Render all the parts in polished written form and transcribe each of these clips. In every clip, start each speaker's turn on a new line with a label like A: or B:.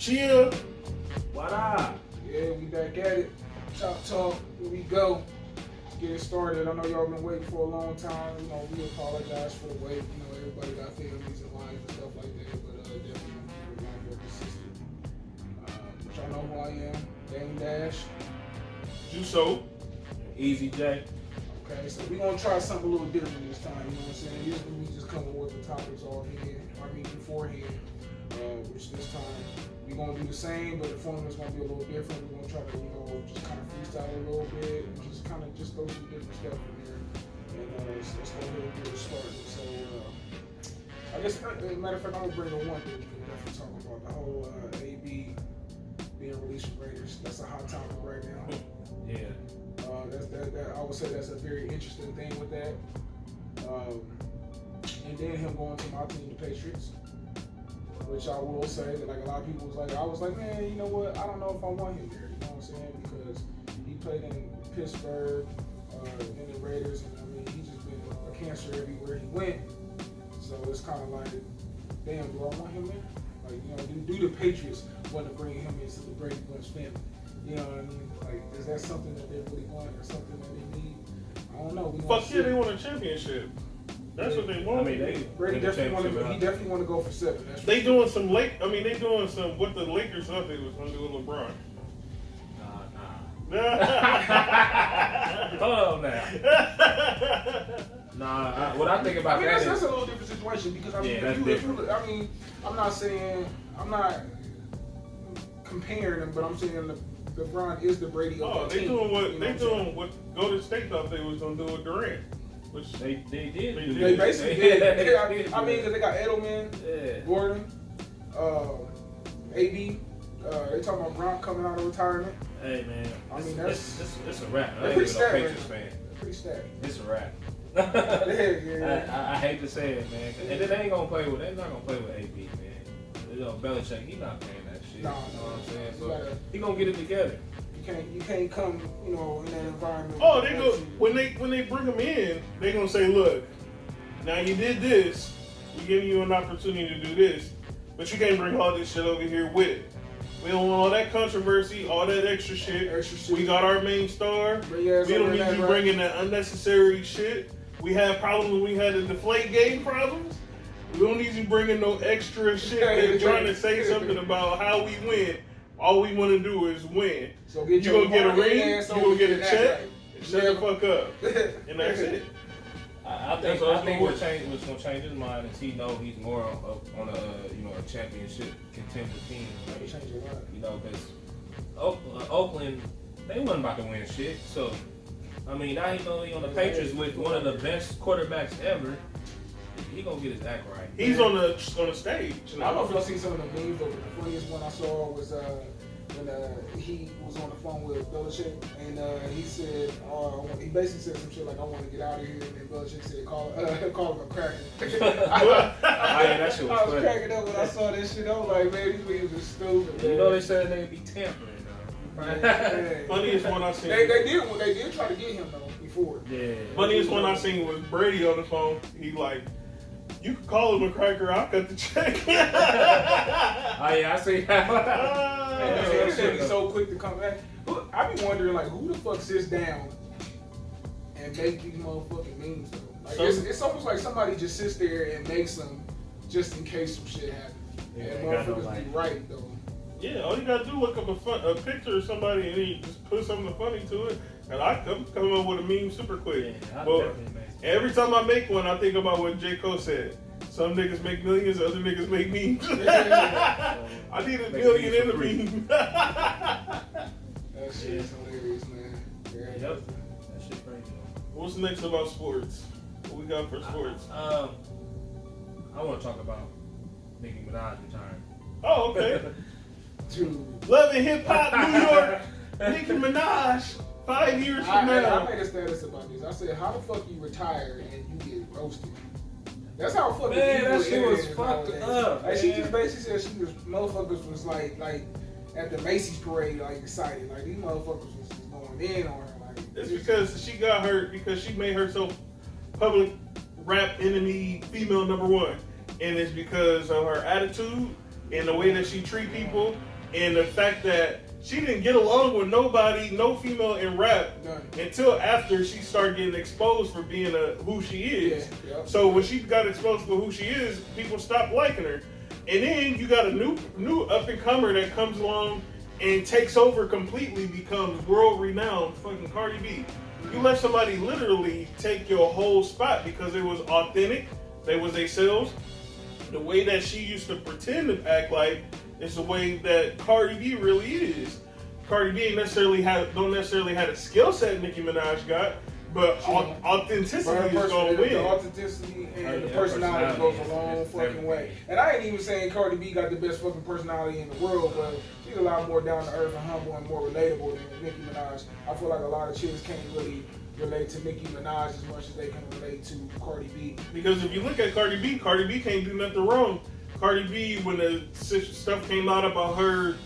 A: Chill.
B: What up?
C: Yeah, we back at it. Chop talk. Here we go. Let's get it started. I know y'all been waiting for a long time. You know, we apologize for the wait. You know, everybody got families and lives and stuff like that, but definitely gonna keep it around more consistent. But y'all know who I am. D.A.M.E.
A: Juso.
B: Easy J.
C: Okay, so we're gonna try something a little different this time. You know what I'm saying? Usually we just come up with the topics beforehand. Which this time we're gonna do the same, but the format is gonna be a little different. We're gonna try to, just kind of freestyle a little bit and just kind of just go through different stuff in there. And let's go ahead and get it started. So I guess, as a matter of fact, I'm gonna bring the one thing we can definitely talk about the whole A.B. being released from Raiders. That's a hot topic right now.
B: Yeah.
C: I would say that's a very interesting thing with that. And then him going to my team, the Patriots. Which I will say that like a lot of people was like, man, you know what? I don't know if I want him there. You know what I'm saying? Because he played in Pittsburgh, in the Raiders, and I mean he's just been a cancer everywhere he went. So it's kind of like, damn, do I want him there? Like, do the Patriots want to bring him into the Brady Bunch family? You know what I mean? Like, is that something that they really want or something that they need? I don't know.
A: Fuck yeah, they want a championship. That's what they want.
B: I mean,
C: Brady definitely want to go for 7. That's
A: they doing some what the Lakers thought they was gonna do with LeBron.
B: Hold on now. What I think about that
C: that's a little different situation because I'm not comparing them, but I'm saying LeBron is the Brady of the team.
A: Doing what Golden State thought they was gonna do with Durant. Which
B: they did.
C: They basically did. I mean, because they got Edelman, Gordon, A.B. They talking about Gronk coming out of retirement.
B: Hey man, it's a wrap.
C: They're pretty stacked, man. Pretty stacked.
B: It's a wrap.
C: Yeah.
B: I hate to say it, man. And then they're not gonna play with A.B. man. Belichick, he not paying that shit.
C: No,
B: you know what I'm saying?
C: So
B: he gonna get it together.
C: You can't come, in that environment.
A: Oh, they go when they bring him in, they gonna say, look, now you did this, we giving you an opportunity to do this, but you can't bring all this shit over here with it. We don't want all that controversy, all that extra shit. We got our main star. We don't need you bringing that unnecessary shit. We have problems. We had the deflate game problems. We don't need you bringing no extra shit and trying to say something about how we win. All we want to do is win.
C: So
A: you gonna get a ring, you gonna get a check, and shut the fuck up, and that's it.
B: I think what's gonna change his mind is he know he's more on a championship contender team. Right? Because Oakland, they wasn't about to win shit. So I mean, now he know he on the Patriots with one of the best quarterbacks ever. He gonna get his act right.
A: He's on the stage.
C: I don't know if y'all seen some of the memes, but the funniest one I saw was when he was on the phone with Belichick, and he said, he basically said some shit like, "I want to get out of here," and then Belichick said, "Call him a cracker."
B: That shit was
C: I was cracking up when I saw this shit. I was like, man, these niggas are stupid. Man.
B: They said they'd be tampering.
A: Funniest one I seen.
C: They did try to get him though before.
B: Yeah.
A: Funniest one I seen was Brady on the phone. He like, you can call him a cracker. I'll cut the check.
B: I see.
C: He's so quick to come back. I be wondering like who the fuck sits down and make these motherfucking memes though. Like it's almost like somebody just sits there and makes them just in case some shit happens. And motherfuckers be right though.
A: Yeah, all you gotta do is look up a picture of somebody and then just put something funny to it. And I come up with a meme super quick.
B: Yeah,
A: but every time I make one, I think about what J. Cole said. Some niggas make millions, other niggas make memes. I need $1 million in a meme.
C: That shit is hilarious, man.
B: Yep. That shit crazy.
A: What's next about sports? What we got for sports?
B: I want to talk about Nicki Minaj retiring.
A: Oh, okay.
C: Dude.
A: Love and Hip Hop New York, Nicki Minaj, 5 years from now.
C: I made a status about this. I said, how the fuck you retire and you get roasted? That's how fucking
B: that shit was fucked up.
C: Like, she just basically said motherfuckers was like at the Macy's parade, like excited. Like these motherfuckers was going in on her. Like
A: it's because she got hurt because she made herself public rap enemy female #1. And it's because of her attitude and the way that she treat people And the fact that she didn't get along with nobody, no female in rap, until after she started getting exposed for being who she is.
C: Yeah.
A: So when she got exposed for who she is, people stopped liking her. And then you got a new up and comer that comes along and takes over completely, becomes world renowned fucking Cardi B. You let somebody literally take your whole spot because it was authentic. They was themselves. The way that she used to pretend to act like is the way that Cardi B really is. Cardi B don't necessarily have a skill set Nicki Minaj got, but authenticity is gonna win.
C: The authenticity and the personality goes a long fucking way. And I ain't even saying Cardi B got the best fucking personality in the world, but she's a lot more down to earth and humble and more relatable than Nicki Minaj. I feel like a lot of chicks can't really relate to Nicki Minaj as much as they can relate to Cardi B.
A: Because if you look at Cardi B can't do nothing wrong. Cardi B, when the stuff came out about her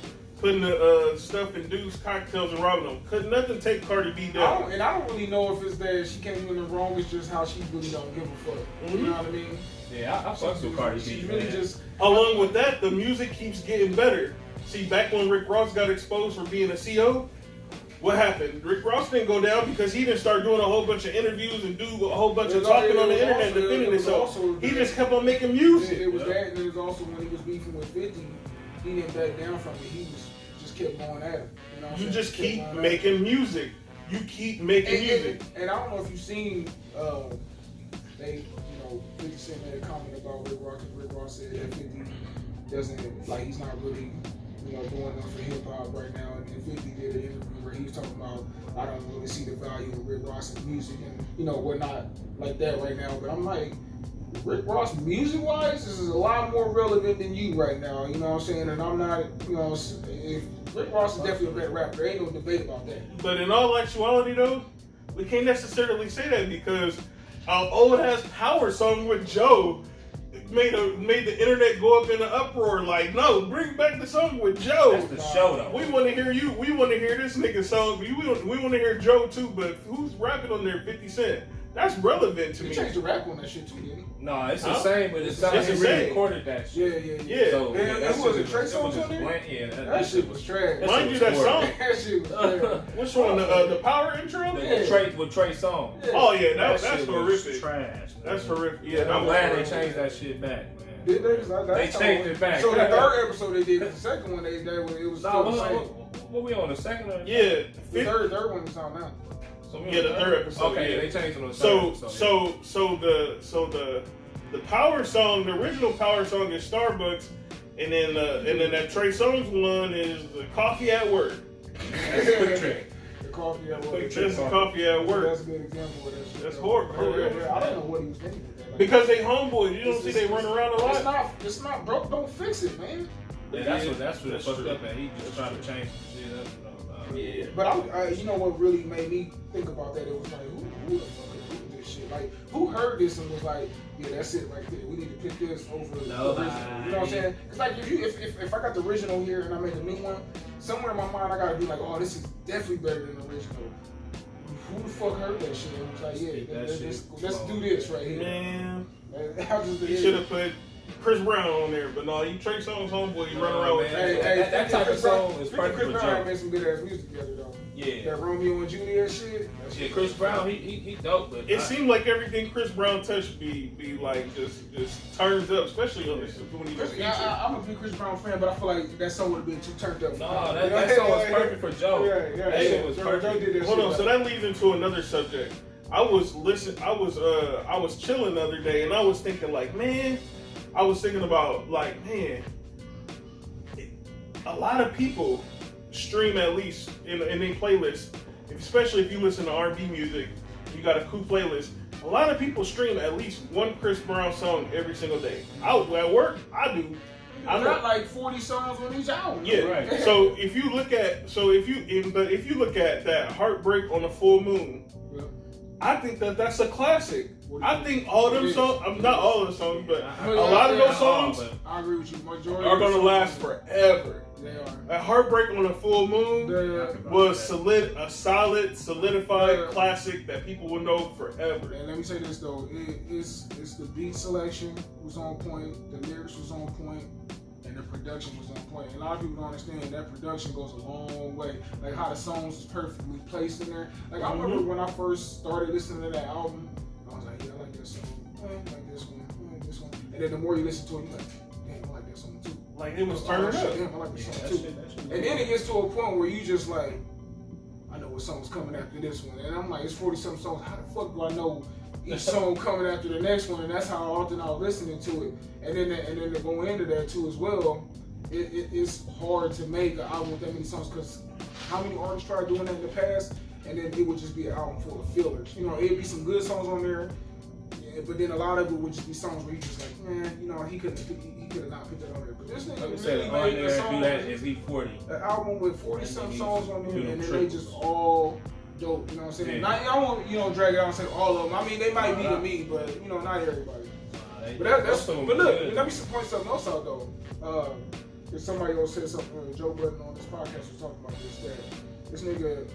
A: putting the stuff in dudes' cocktails and robbing them, could nothing take Cardi B down.
C: I don't really know if it's that she can't do nothing wrong. It's just how she really don't give a fuck.
A: Mm-hmm.
C: You know what I mean?
B: Yeah, I fuck with Cardi B.
C: She's really just.
A: Along with that, the music keeps getting better. See, back when Rick Ross got exposed for being a CO, what happened? Rick Ross didn't go down because he didn't start doing a whole bunch of interviews and do a whole bunch of talking on the internet defending himself. He just kept on making music.
C: It was that, and it was also when he was beefing with 50, he didn't back down from it. He just kept going at it. You know,
A: you just keep making music. You keep making music.
C: And I don't know if you've seen, they, 50 Cent made a comment about Rick Ross. Rick Ross said that 50 doesn't, like, he's not really, doing enough for hip hop right now. And 50 did an interview where he was talking about, I don't really see the value of Rick Ross's music, and we're not like that right now. But I'm like, Rick Ross, music-wise, this is a lot more relevant than you right now. You know what I'm saying? And I'm not, if Rick Ross is definitely a better rapper. There ain't no debate about that.
A: But in all actuality, though, we can't necessarily say that because old ass Power song with Joe made the internet go up in an uproar. Like, no, bring back the song with Joe.
B: That's the show, though.
A: We want to hear you. We want to hear this nigga song. We want to hear Joe too. But who's rapping on there? 50 Cent. That's relevant to me.
C: He changed the rap on that shit too, didn't he?
B: No, it's the same, but it's not
A: the same.
B: Recorded that shit.
A: Yeah.
B: So,
C: it was a Trey song on there?
B: Yeah,
C: that shit was trash.
A: Mind you, that song.
C: That shit was trash.
A: Which one? The Power intro?
B: With Trey song.
A: Yeah. Oh yeah, that's
B: Trash.
A: horrific.
B: Man.
A: That's horrific. Yeah,
B: I'm glad they changed that shit back.
C: Did they?
B: They changed it back.
C: So the third episode they did, the second one it was still the same.
B: What we on, the second or?
A: Yeah.
C: The third one is out now.
A: Yeah, the third episode.
B: Okay,
A: yeah.
B: they changed it on the third episode.
A: So the Power song, the original Power song is Starbucks, and then that Trey Songz one is the Coffee at Work.
B: That's a quick trick.
C: The Coffee at Work.
A: That's the Coffee at Work.
C: That's a good example of that shit.
A: That's horrible.
C: I don't know what he was thinking with that. Like,
A: because they homeboys, you don't see they run around a lot.
C: It's not broke. Don't fix it, man.
B: Yeah, that's what fucked up, and he just trying to change the shit up.
A: Yeah.
C: But what really made me think about that? It was like, who the fuck is doing this shit? Like, who heard this and was like, yeah, that's it right there. We need to pick this over the original. You know what I'm saying? It's like if I got the original here and I make a new one, somewhere in my mind I gotta be like, oh, this is definitely better than the original. Who the fuck heard that shit? And was like, yeah, let's do this right here.
A: Man,
C: you
A: should have put Chris Brown on there, but no, you Trey Songz homeboy, you run around with
B: that type of song is perfect for
C: Chris Brown made some good ass music together though.
B: Yeah.
C: That Romeo and Juliet shit.
B: Yeah, Chris Brown, he dope, but
A: it seemed like everything Chris Brown touched be like just turns up, especially on this when he does features.
C: I'm a big Chris Brown fan, but I feel like that song would have been too turned up.
B: No, that song was perfect for Joe.
C: Yeah,
B: that shit was perfect.
A: Hold on, so that leads into another subject. I was chilling the other day and I was thinking like, man, a lot of people stream at least in their playlist, especially if you listen to R&B music, you got a cool playlist. A lot of people stream at least one Chris Brown song every single day. Out at work, I do.
C: I got like 40 songs on each album.
A: Yeah.
B: Right.
A: So if you look at that Heartbreak on a Full Moon,
C: Yeah.
A: I think that's a classic. I think all them songs, not all of the songs, but a lot of those songs
C: I agree with you. Majority
A: are gonna last forever.
C: They are.
A: That Heartbreak on a Full Moon was solidified classic that people will know forever.
C: And let me say this though, it's the beat selection was on point, the lyrics was on point, and the production was on point. And a lot of people don't understand that production goes a long way. Like how the songs is perfectly placed in there. Like I remember when I first started listening to that album, I was like, yeah, I like that song. I like this one. I like this one. And then the more you listen to it, you're like, damn, I like that song too.
A: Like it was turning up.
C: Damn, I like this song too. And then it gets to a point where you just like, I know what song's coming after this one. And I'm like, it's 40-something songs. How the fuck do I know each song coming after the next one? And that's how often I was listening to it. And then to go into that too as well, it's hard to make an album with that many songs because how many artists tried doing that in the past? And then it would just be an album full of fillers. You know, it'd be some good songs on there, but then a lot of it would just be songs where you just like, man, you know, he could have not put that on there. But this nigga really made a song.
B: Is he 40?
C: An album with 40-some songs on there, and then they just all dope. You know what I'm saying? Not, I won't, drag it out and say all of them. I mean, they might be to me, but not everybody. But that's. But look, let me point something else out though. If somebody else said something, Joe Budden on this podcast was talking about this nigga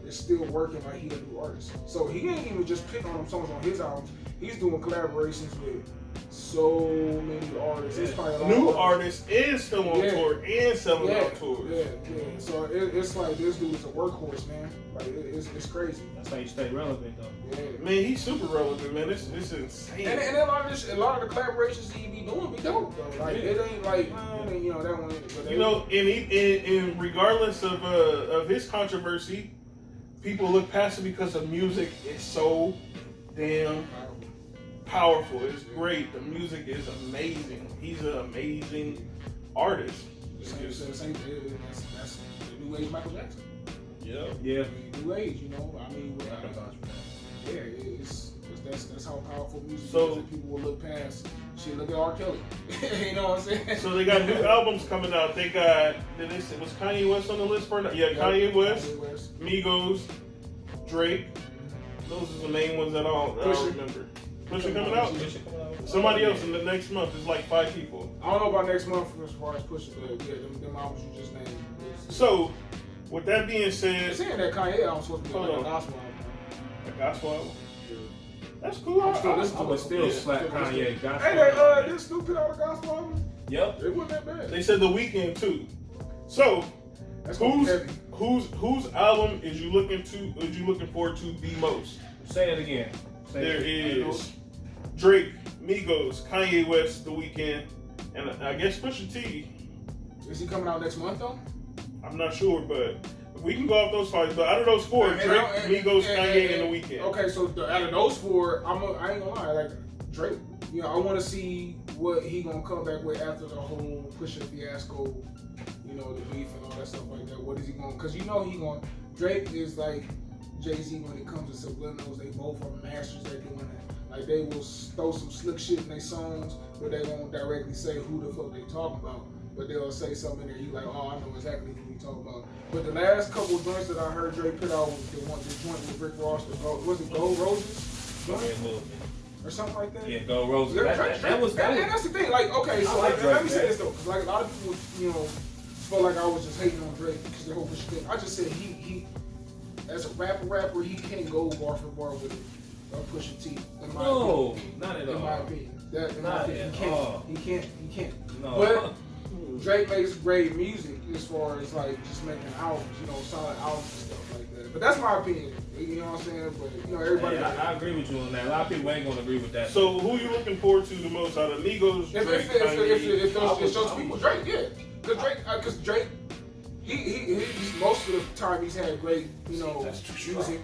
C: is still working like he a new artist. So he ain't even just picking on them songs on his albums. He's doing collaborations with so many artists. It's probably a lot
A: new
C: of
A: artists is still on tour and selling on tours.
C: Yeah. So it's like this dude is a workhorse, man. Like it's crazy.
B: That's how you stay relevant, though.
C: Yeah.
A: Man, he's super relevant, man. It's insane.
C: And a lot of the collaborations he be doing be dope though. Like it ain't like that one. But
A: and regardless of his controversy, people look past it because the music is so damn powerful. It's great. The music is amazing. He's an amazing artist.
C: That's the new age Michael Jackson.
B: Yeah.
C: New age, I mean, that's how powerful music is. That people will look past. Shit, look at R. Kelly. You know what I'm saying?
A: So they got new albums coming out. They got. Was Kanye West on the list for? Yeah, Kanye West, Migos, Drake. Those are the main ones that I remember. Pusha coming out? Somebody else in the next month. It's like 5 people.
C: I don't know about next month as far as Pusha, but yeah, them albums you just named.
A: So, with that being said,
C: they're saying that Kanye album's supposed to be like a gospel album.
A: A gospel album? Yeah. That's cool.
B: I would still slap Kanye gospel.
C: Hey, did Snoop put out a gospel album?
B: Yep.
C: It wasn't that bad.
A: They said The Weeknd too. So, whose album is you looking forward to the most?
B: Say it again.
A: There is Drake, Migos, Kanye West, The Weeknd, and I guess Pusha T.
C: Is he coming out next month though?
A: I'm not sure, but we can go off those 5. But out of those 4, Drake, Migos, Kanye, and The Weeknd.
C: Okay, so out of those 4, I ain't gonna lie, like Drake. I want to see what he gonna come back with after the whole Pusha fiasco. The beef and all that stuff like that. What is he going? Because he going. Drake is like Jay-Z when it comes to subliminals. They both are masters at doing that. Like they will throw some slick shit in their songs, but they won't directly say who the fuck they talking about. But they'll say something in there. You like, oh, I know exactly who we talking about. But the last couple of joints that I heard Drake put out was the joint with Rick Ross. Was it Gold Roses? Or something like that.
B: Yeah, Gold Roses.
C: That's the thing. Like, okay, so let me say this though, because like a lot of people, felt like I was just hating on Drake because the whole thing. I just said he as a rapper, he can't go bar for bar with Pusha T.
B: No, not at all.
C: In my opinion,
B: Not at all.
C: He can't.
B: No.
C: But Drake makes great music as far as like just making albums, solid albums and stuff like that. But that's my opinion. You know what I'm saying? But everybody.
B: I agree with you on that. A lot of people ain't gonna agree with that.
A: So who you looking forward to the most out of Migos, Drake,
C: if those people, Drake, yeah. Because Drake, he most of the time he's had great, music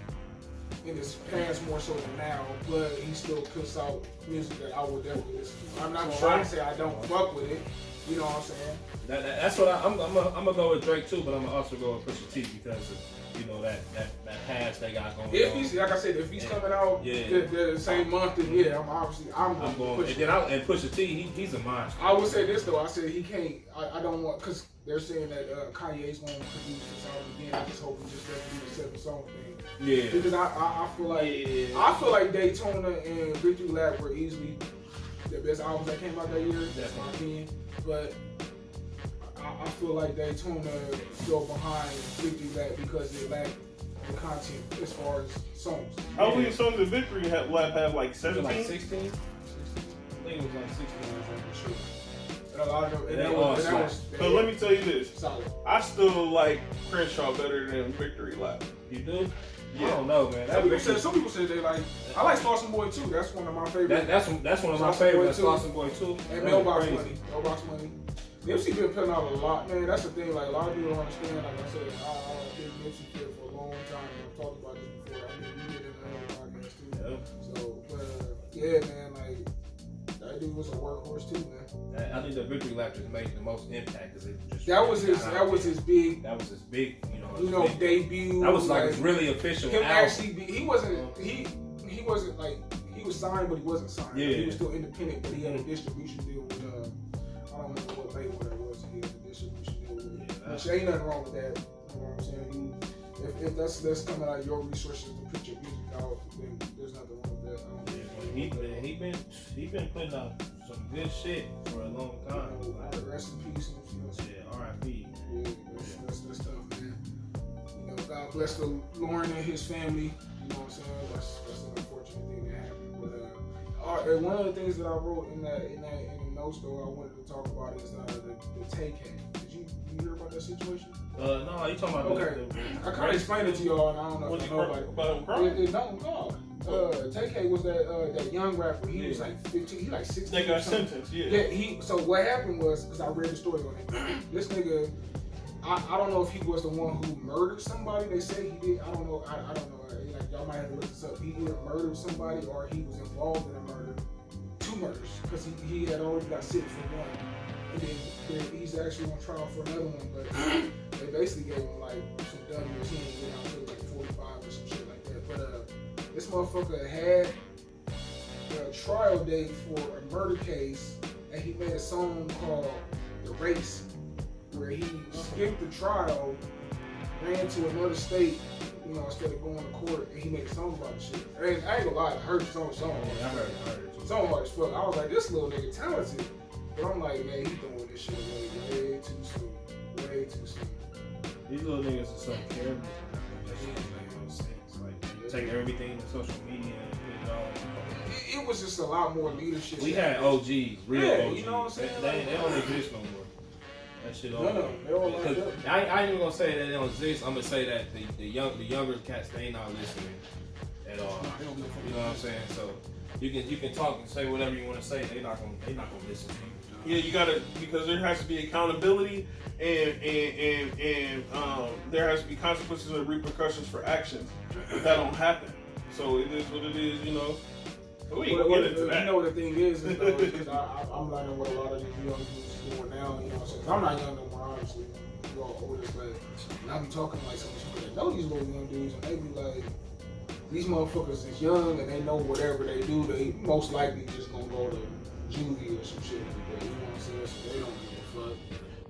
C: in his past more so than now, but he still puts out music that I would definitely listen to. I'm not trying to say I don't fuck with it. You know what I'm saying?
B: That's what I'm gonna go with Drake too, but I'm gonna also go with Pusha T because of that past they got going.
C: If he's like I said, if he's coming out the same month, then yeah, I'm going.
B: And Pusha T, he's a monster.
C: I would say this though. I said he can't. I don't want because they're saying that Kanye's going to produce this album again. I just hope he just doesn't do the 7-song thing.
B: Yeah.
C: Because I feel like Daytona and Victory Lap were easily the best albums that came out that year. That's my opinion. But I feel like Daytona fell behind Victory Lap because they lacked the content as far as songs.
A: How many songs did Victory Lap have? Like 17?
B: Like 16? I think it was like 16 or something.
C: Sure. And a lot of them,
A: But let me tell you this.
C: Solid.
A: I still like Crenshaw better than Victory Lap.
B: You do?
A: Yeah.
B: I don't know, man.
C: Some people say they like. I like Slauson Boy too. That's one of my favorites.
B: That's one of my favorites. Slauson Boy too.
C: And Mailbox Money. Nipsey been putting out a lot, man. That's the thing. Like a lot of people don't understand. Like I said, I've been Nipsey kid for a long time. I've talked about this before. I mean, we did it in another podcast too.
B: Yeah.
C: So, but yeah, man, like that dude was a workhorse too, man.
B: I think the Victory Lap just made the most impact because it just
C: that was his big debut.
B: That was like his really official.
C: Him actually, he wasn't like he was signed, but he wasn't signed.
B: Yeah.
C: He was still independent, but he had a distribution deal with I don't remember what label that was. He had a distribution deal with. Which ain't nothing wrong with that. You know what I'm saying? If that's coming out of your resources to put your music out, then there's nothing wrong with that.
B: He been putting out some good shit for a long time.
C: Rest in peace.
B: Yeah, R.I.P.
C: Yeah, that's tough, man. You know, God bless Lauren and his family. You know what I'm saying? That's an unfortunate thing that happened. But one of the things that I wrote in the notes though I wanted to talk about is the take hang. Did you hear about that situation?
B: No, you talking about
C: okay. I kind of explained it to y'all, and I don't know if you know
A: about him crying.
C: No. Take was that young rapper. He was like 15. He like 16.
A: They got sentenced. Yeah.
C: Yeah. So what happened was, because I read the story on it. This nigga, I don't know if he was the one who murdered somebody. They say he did. I don't know. I don't know. Like y'all might have to look this up. He either murdered somebody or he was involved in a murder. 2 murders, because he had already got sentenced for one. And then he's actually on trial for another one, but they basically gave him like some W's. He ain't get out till like 45 or some shit like that. But this motherfucker had a trial date for a murder case, and he made a song called The Race, where he skipped the trial, ran to another state, you know, instead of going to court, and he made a song about the shit. And I ain't gonna lie, I heard the song.
B: Yeah, I heard it.
C: Song hard as fuck. I was like, this little nigga talented. But I'm like, man, he throwing this shit away way too soon. Way too soon.
B: These little niggas are so careless. That shit make no sense. Like, take everything to social media and put it all.
C: It was just a lot more leadership.
B: We had OGs, real OGs.
C: You know what I'm saying?
B: They don't exist no more. That shit over.
C: No, they're all like that.
B: I ain't even gonna say that they don't exist. I'm gonna say that the younger cats, they ain't not listening at all. You know what I'm saying? So you can talk and say whatever you want to say. They not gonna listen to you.
A: Yeah, you gotta, because there has to be accountability and there has to be consequences and repercussions for actions. If that don't happen, so it is what it is, you know. So we ain't gonna get into that.
C: You know what the thing is though, because I'm learning what a lot of these young dudes is doing now. You know what I'm saying? I'm not young no more, obviously. You all older, but I'm talking like some people that know these little young dudes, and they be like, these motherfuckers is young and they know whatever they do, they most likely just gonna go to juvie or some shit like that. You know what I'm saying? So they don't give a fuck.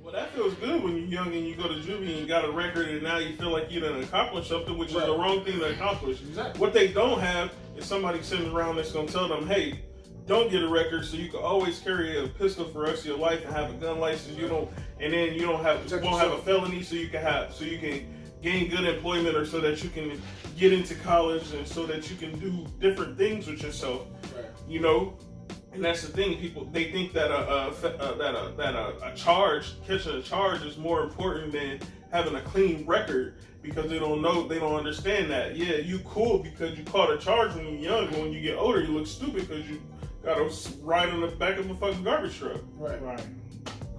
A: Well, that feels good when you're young and you go to juvie and you got a record and now you feel like you done accomplished something, which is the wrong thing to accomplish.
C: Exactly.
A: What they don't have is somebody sitting around that's gonna tell them, hey, don't get a record so you can always carry a pistol for the rest of your life and have a gun license. You don't, and then you won't have a felony so you can gain good employment or so that you can get into college and so that you can do different things with yourself.
C: Right.
A: You know. And that's the thing. People, they think that catching a charge is more important than having a clean record, because they don't understand that. Yeah, you cool because you caught a charge when you're young, but when you get older, you look stupid because you got to ride on the back of a fucking garbage truck.
C: Right.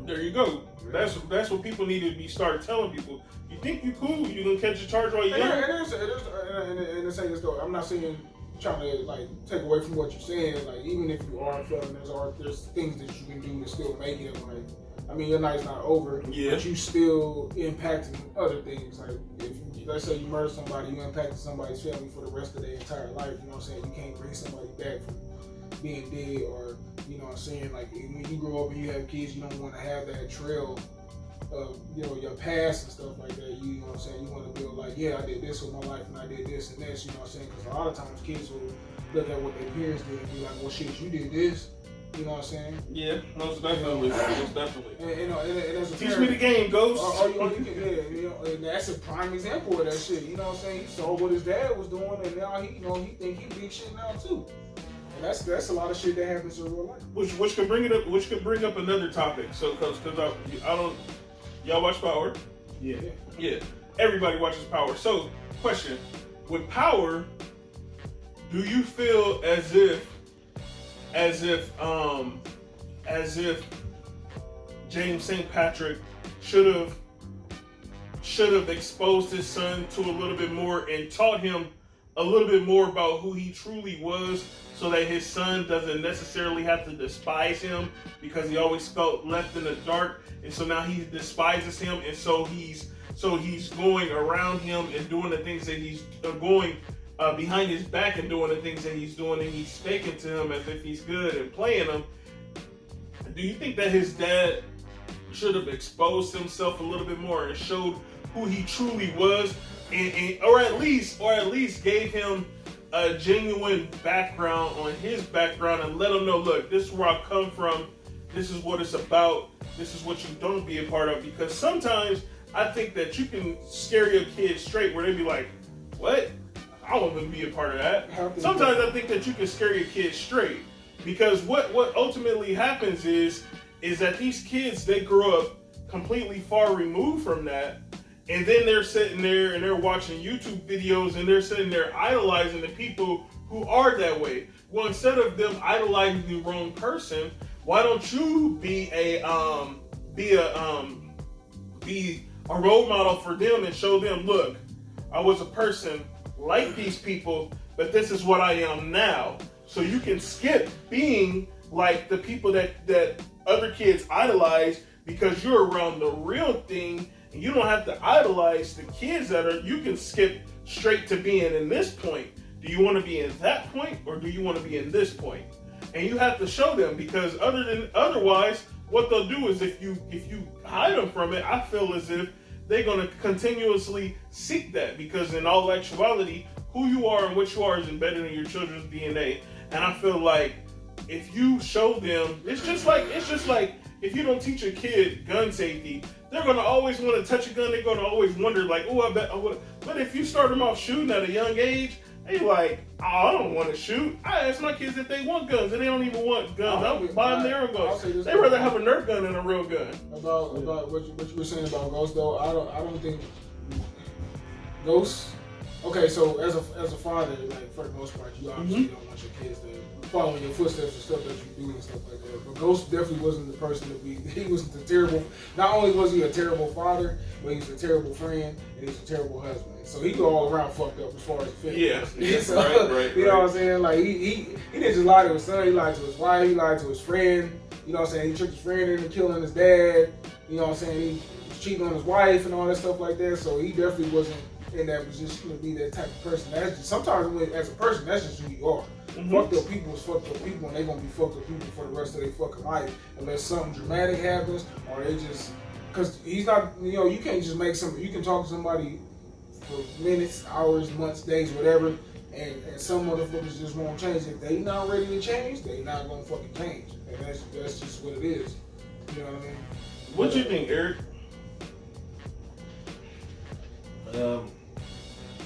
A: There you go. That's what people need to start telling people. You think you cool? You gonna catch a charge while you're young?
C: And the thing is though, I'm not saying, trying to like take away from what you're saying. Like, even if you are a felon, there's things that you can do to still make it. Like, I mean, your night's not over, but you still impacting other things. Like, if let's say you murder somebody, you impacted somebody's family for the rest of their entire life. You know what I'm saying? You can't bring somebody back from being dead, or you know what I'm saying? Like, when you grow up and you have kids, you don't want to have that trail of, you know, your past and stuff like that. You know what I'm saying? You want to build like, yeah, I did this with my life and I did this and this, you know what I'm saying? Because a lot of times kids will look at what their parents did and be like, well, shit, you did this. You know what I'm saying?
A: Yeah, most definitely. Most definitely.
C: And you know, and as a
A: teach
C: parent,
A: me the game, Ghost.
C: You know, and that's a prime example of that shit. You know what I'm saying? He saw what his dad was doing, and now he think he big shit now too. And that's a lot of shit that happens in real life.
A: Which could bring it up. Which could bring up another topic. So, cause I don't. Y'all watch Power?
B: Yeah.
A: Yeah. Everybody watches Power. So, question: with Power, do you feel as if James St. Patrick should have exposed his son to a little bit more and taught him a little bit more about who he truly was, so that his son doesn't necessarily have to despise him because he always felt left in the dark, and so now he despises him, and so he's going around him and doing the things that he's going behind his back and doing the things that he's doing, and he's faking to him as if he's good and playing him. Do you think that his dad should have exposed himself a little bit more and showed who he truly was, or at least gave him a genuine background on his background and let him know, look, this is where I come from, this is what it's about, this is what you don't be a part of? Because sometimes I think that you can scare your kids straight where they be like, what? I don't want to be a part of that. Sometimes I think that you can scare your kids straight, because what ultimately happens is that these kids, they grow up completely far removed from that, and then they're sitting there and they're watching YouTube videos and they're sitting there idolizing the people who are that way. Well, instead of them idolizing the wrong person, why don't you be a role model for them and show them, look, I was a person like these people, but this is what I am now. So you can skip being like the people that other kids idolize, because you're around the real thing, and you don't have to idolize the kids you can skip straight to being in this point. Do you want to be in that point, or do you want to be in this point? And you have to show them, because otherwise, what they'll do is if you hide them from it, I feel as if they're going to continuously seek that, because in all actuality, who you are and what you are is embedded in your children's DNA. And I feel like if you show them, it's just like if you don't teach a kid gun safety, they're gonna always want to touch a gun. They're gonna always wonder, like, oh, I bet I would. But if you start them off shooting at a young age, they like, oh, I don't want to shoot. I ask my kids if they want guns, and they don't even want guns. I'll buy them their own guns. They rather have a Nerf gun than a real gun.
C: About what you were saying about Ghost, though, I don't think Ghost. Okay, so as a father, like, for the most part, you obviously don't want your kids to follow in your footsteps and stuff that you do and stuff like that. But Ghost definitely wasn't the person to be. He was the terrible. Not only was he a terrible father, but he was a terrible friend and he's a terrible husband. So he go all around fucked up as far as fitness.
A: Yeah,
C: so,
A: right.
C: You know what I'm saying? Like he didn't just lie to his son. He lied to his wife. He lied to his friend. You know what I'm saying? He tricked his friend into killing his dad. You know what I'm saying? He was cheating on his wife and all that stuff like that. So he definitely wasn't in that position to be that type of person. Sometimes as a person, that's just who you are. Fucked up people is fucked up people, and they're gonna be fucked up people for the rest of their fucking life unless something dramatic happens, or they just, because he's not, you can't just make something. You can talk to somebody for minutes, hours, months, days, whatever, and some motherfuckers just won't change. If they not ready to change, they not gonna fucking change, and that's just what it is. You know what I mean?
A: What do you think, Eric?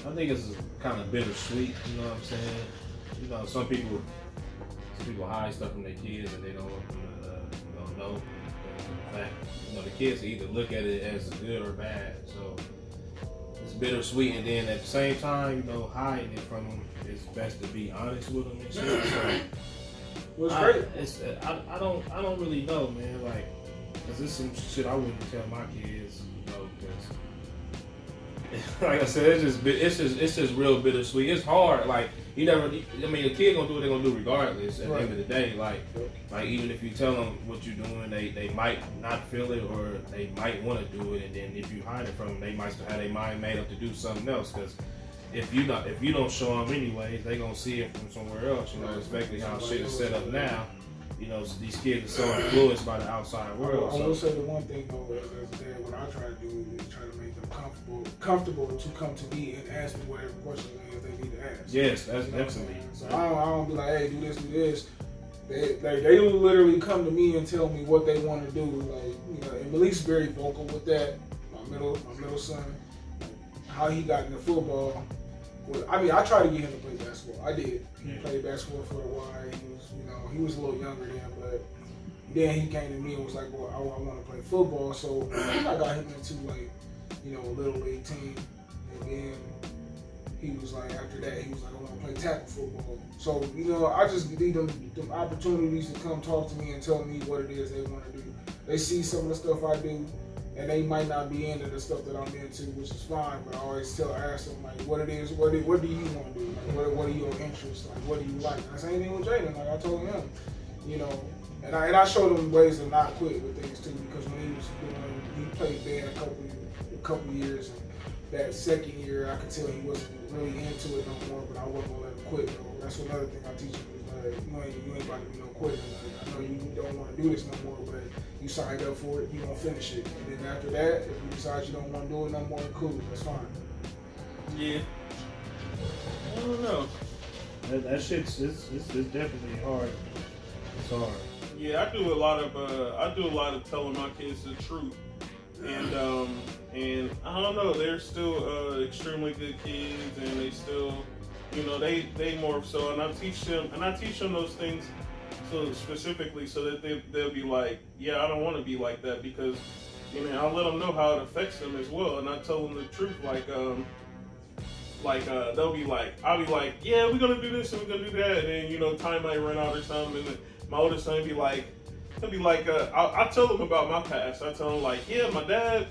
B: I think it's kind of bittersweet, you know what I'm saying? You know, some people hide stuff from their kids and they don't know. In fact, the kids either look at it as good or bad. So it's bittersweet, and then at the same time, hiding it from them, it's best to be honest with them and shit. So
C: great.
B: I don't really know, man. Like, cause it's some shit I wouldn't tell my kids, because. Like I said, it's just real bittersweet. It's hard. Like, the kid gonna do what they gonna do regardless. At the end of the day, like even if you tell them what you're doing, they might not feel it, or they might want to do it. And then if you hide it from them, they might still have their mind made up to do something else. Because if you don't show them anyways, they gonna see it from somewhere else. Especially how shit is set up now. These kids are so influenced by the outside world.
C: I will say the one thing though, as a dad, what I try to do is try to make them comfortable to come to me and ask me whatever question they need to ask.
B: Yes, that's definitely.
C: So I don't be like, hey, do this. They literally come to me and tell me what they want to do. Like, and Malik's very vocal with that. My middle son, how he got into football. Well, I mean, I tried to get him to play basketball. I did. He played basketball for a while. He was a little younger then, but then he came to me and was like, "Well, I want to play football." So I got him into like, a little league team, and then he was like, after that, he was like, "I want to play tackle football." So I just need them opportunities to come talk to me and tell me what it is they want to do. They see some of the stuff I do, and they might not be into the stuff that I'm into, which is fine. But I always ask them like, what it is, what do you want to do? Like, what are your interests? Like, what do you like? And same thing with Jaden. Like I told him, and I showed him ways to not quit with things too, because when he played band a couple years, and that second year I could tell he wasn't really into it no more. But I wasn't gonna let him quit. That's another thing I teach him is you ain't about to be no quitter. Like, I know you don't want to do this no more, but you signed up for it, you gonna finish it. And then after that, if you decide you don't want to do it no more, cool, that's fine.
A: Yeah. I don't know.
D: That shit's it's definitely hard. It's hard.
A: Yeah, I do a lot of telling my kids the truth, and I don't know, they're still extremely good kids, and they still, they more so, and I teach them those things so specifically so that they'll be like, yeah, I don't want to be like that, because I'll let them know how it affects them as well, and I tell them the truth, they'll be like, I'll be like, yeah, we're gonna do this and we're gonna do that, and then time might run out or something, and my oldest son he'll be like, I'll tell them about my past. I tell them like, yeah, my dad,